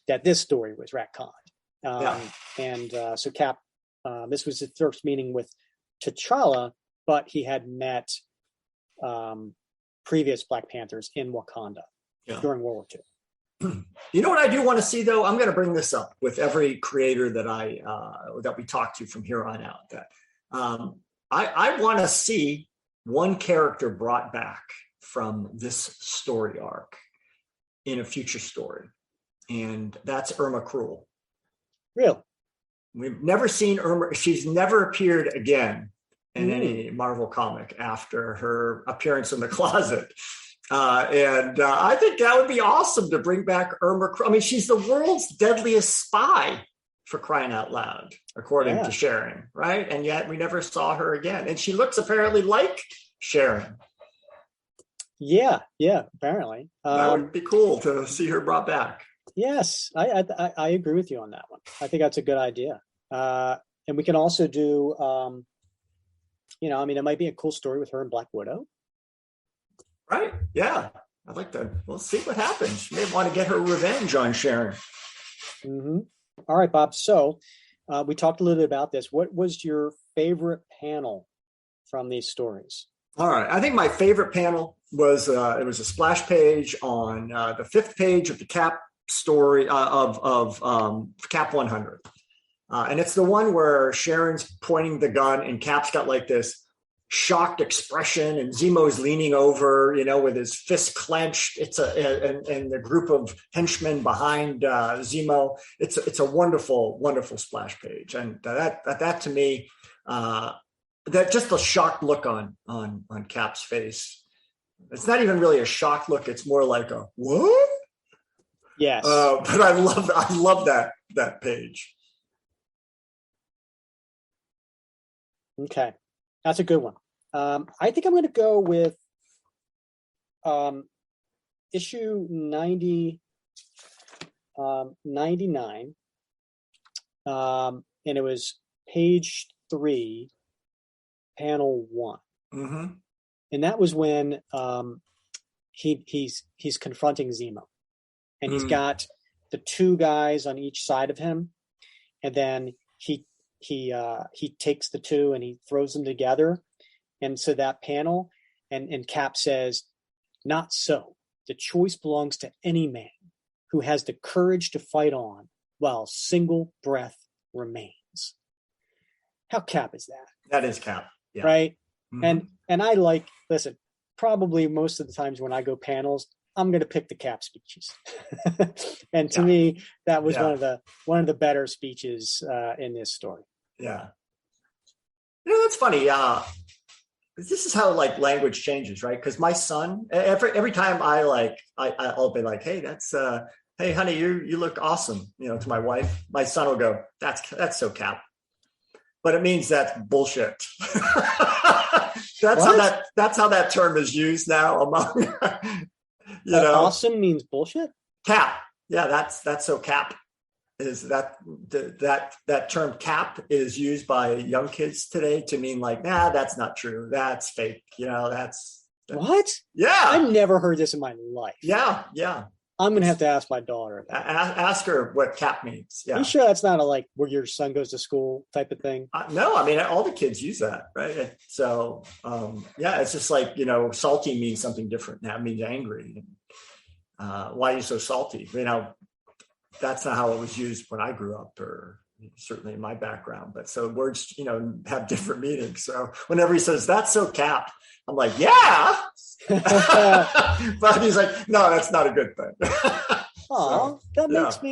that this story was retconned. And so Cap, this was his first meeting with T'Challa, but he had met previous Black Panthers in Wakanda during World War II. You know what I do want to see, though? I'm going to bring this up with every creator that that we talk to from here on out. That I want to see one character brought back from this story arc in a future story, and that's Irma Krull. Real. We've never seen Irma. She's never appeared again in any Marvel comic after her appearance in the closet. And I think that would be awesome to bring back Irma Krull. I mean, she's the world's deadliest spy, for crying out loud, according to Sharon, right? And yet we never saw her again. And she looks apparently like Sharon. Yeah, apparently. That would be cool to see her brought back. Yes, I agree with you on that one. I think that's a good idea. And we can also do I mean, it might be a cool story with her and Black Widow. Right. Yeah. I'd like to, we'll see what happens. You may want to get her revenge on Sharon. Mm-hmm. All right, Bob. So we talked a little bit about this. What was your favorite panel from these stories? All right. I think my favorite panel was, it was a splash page on the 5th page of the Cap story of Cap 100. And it's the one where Sharon's pointing the gun and Cap's got like this shocked expression, and Zemo's leaning over, with his fist clenched. It's and the group of henchmen behind Zemo. It's a wonderful, wonderful splash page, and that to me, that just the shocked look on Cap's face. It's not even really a shocked look. It's more like a what? Yes. But I love that page. Okay. That's a good one. I think I'm going to go with issue 99. And it was page 3, panel 1. Mm-hmm. And that was when he's confronting Zemo. And he's got the 2 guys on each side of him. And then he takes the 2 and he throws them together. And so that panel, and Cap says, "Not so. The choice belongs to any man who has the courage to fight on while single breath remains." How Cap is that? That is Cap. Yeah. Right? Mm-hmm. And I listen, probably most of the times when I go panels, I'm going to pick the Cap speeches. And to me, that was one of the better speeches in this story. Yeah. That's funny. This is how language changes, right? Because my son, every time I'll be like, "Hey, that's hey honey, you look awesome," to my wife. My son will go, "That's so Cap," but it means that's bullshit. That's how that term is used now among Awesome means bullshit. Cap. Yeah, that's so Cap. Is that term Cap is used by young kids today to mean that's not true. That's fake. That's what? Yeah. I've never heard this in my life. Yeah. I'm going to have to ask my daughter. Ask her what Cap means. Yeah. Are you sure that's not where your son goes to school type of thing? No, I mean, all the kids use that, right? So, it's just salty means something different now. It means angry. Why are you so salty? That's not how it was used when I grew up, or certainly in my background. But so words, have different meanings. So whenever he says, "That's so Cap," I'm like, "Yeah." But he's like, "No, that's not a good thing." Oh, that makes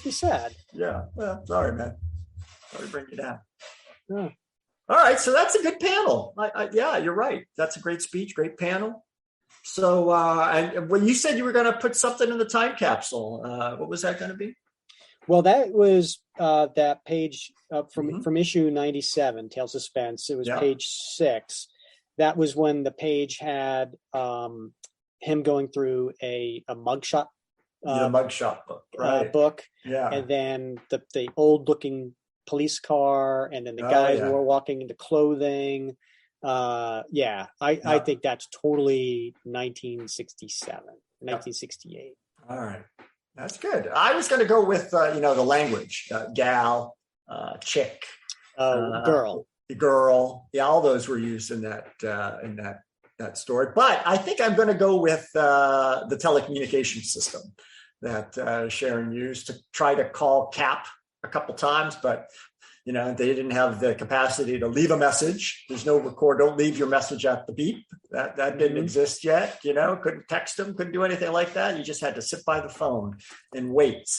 me sad. Yeah. Well, sorry, man. Sorry to bring you down. Yeah. All right. So that's a good panel. Yeah, you're right. That's a great speech, great panel. So, and when you said you were going to put something in the time capsule, what was that going to be? Well, that was that page from issue 97, Tales of Suspense. It was page 6. That was when the page had him going through a mugshot. The mugshot book, right? Book. Yeah. And then the old looking police car, and then the guys who were walking into clothing. I think that's totally 1967, 1968. All right. That's good. I was going to go with, the language, gal, chick, girl. Yeah, all those were used in that story. But I think I'm going to go with the telecommunication system that Sharon used to try to call Cap a couple times, but they didn't have the capacity to leave a message. There's no record. Don't leave your message at the beep. That didn't exist yet. Couldn't text them, couldn't do anything like that. You just had to sit by the phone and wait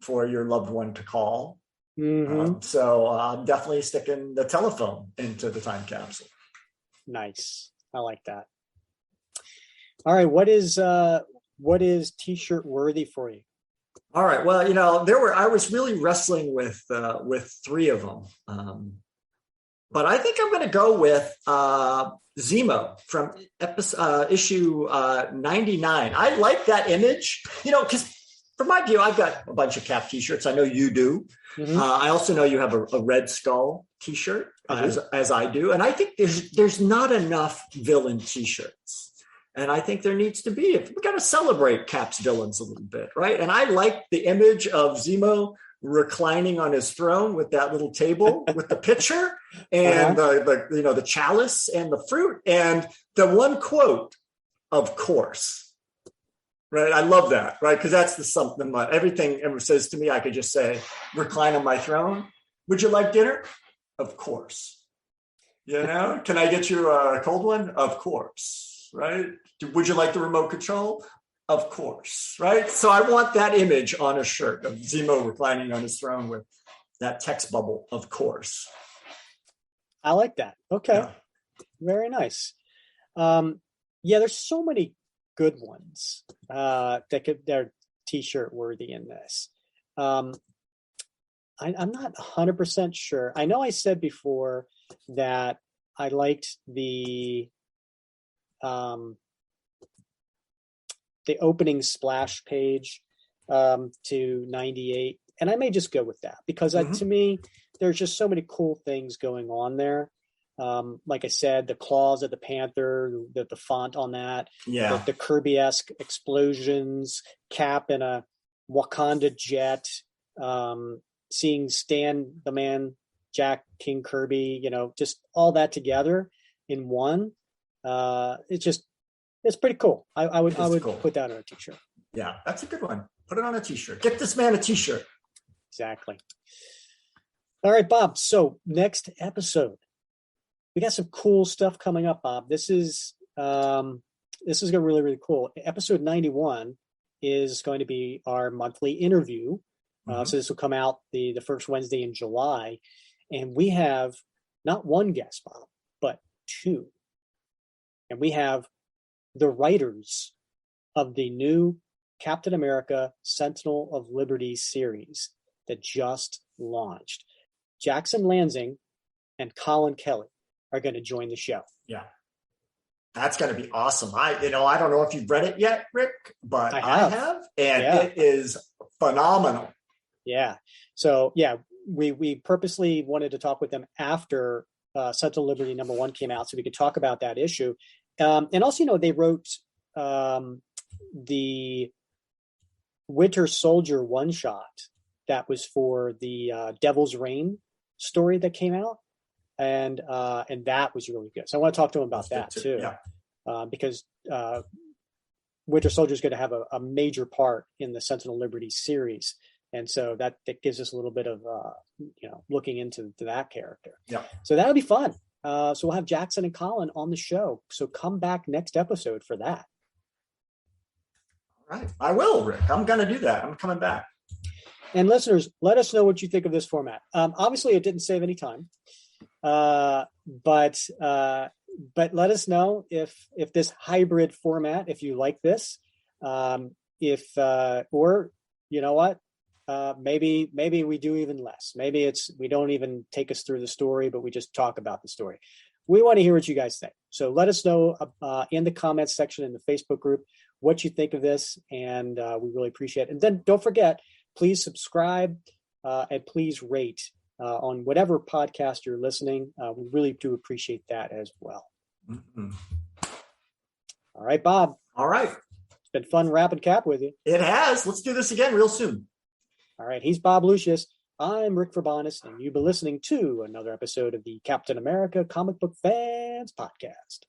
for your loved one to call. So I'm definitely sticking the telephone into the time capsule. Nice. I like that. All right. What is T-shirt worthy for you? All right. Well, I was really wrestling with 3 of them. But I think I'm going to go with Zemo from issue 99. I like that image, because from my view, I've got a bunch of Cap t-shirts. I know you do. Mm-hmm. I also know you have a Red Skull t-shirt, as I do. And I think there's not enough villain t-shirts. And I think there needs to be. We got to celebrate Cap's villains a little bit, right? And I like the image of Zemo reclining on his throne with that little table with the pitcher and the chalice and the fruit and the one quote, of course, right? I love that, right? Because that's something everything ever says to me. I could just say, recline on my throne. Would you like dinner? Of course. Can I get you a cold one? Of course, right? Would you like the remote control? Of course, right? So I want that image on a shirt of Zemo reclining on his throne with that text bubble, of course. I like that. Okay. Yeah. Very nice. There's so many good ones they're t-shirt worthy in this. I'm not 100% sure. I know I said before that I liked the opening splash page to 98. And I may just go with that because to me, there's just so many cool things going on there. Like I said, the claws of the Panther, the font on that, the Kirby-esque explosions, Cap in a Wakanda jet, seeing Stan the Man, Jack King Kirby, just all that together in one. It's pretty cool. I would cool. Put that on a t-shirt. Yeah, that's a good one. Put it on a t-shirt. Get this man a t-shirt. Exactly. All right, Bob. So next episode, we got some cool stuff coming up, Bob. This is going to be really, really cool. Episode 91 is going to be our monthly interview. So this will come out the first Wednesday in July. And we have not one guest, Bob, but two. And we have the writers of the new Captain America Sentinel of Liberty series that just launched. Jackson Lansing and Colin Kelly are going to join the show. Yeah. That's going to be awesome. I don't know if you've read it yet, Rick, but I have and it is phenomenal. Yeah. So, we purposely wanted to talk with them after Sentinel of Liberty #1 came out so we could talk about that issue. And also, they wrote the Winter Soldier one-shot that was for the Devil's Reign story that came out. And that was really good. So I want to talk to him about that too. Yeah. Because Winter Soldier is going to have a major part in the Sentinel Liberty series. And so that gives us a little bit of, looking into that character. Yeah. So that'll be fun. So we'll have Jackson and Colin on the show. So come back next episode for that. All right. I will, Rick. I'm going to do that. I'm coming back. And listeners, let us know what you think of this format. Obviously, it didn't save any time. But let us know if this hybrid format, if you like this, or you know what, maybe we do even less. Maybe we don't even take us through the story, but we just talk about the story. We want to hear what you guys think. So let us know in the comments section in the Facebook group what you think of this, and we really appreciate it. And then don't forget, please subscribe and please rate on whatever podcast you're listening. We really do appreciate that as well. Mm-hmm. All right, Bob. All right. It's been fun wrapping Cap with you. It has. Let's do this again real soon. All right. He's Bob Lucius. I'm Rick Verbonis, and you've been listening to another episode of the Captain America Comic Book Fans Podcast.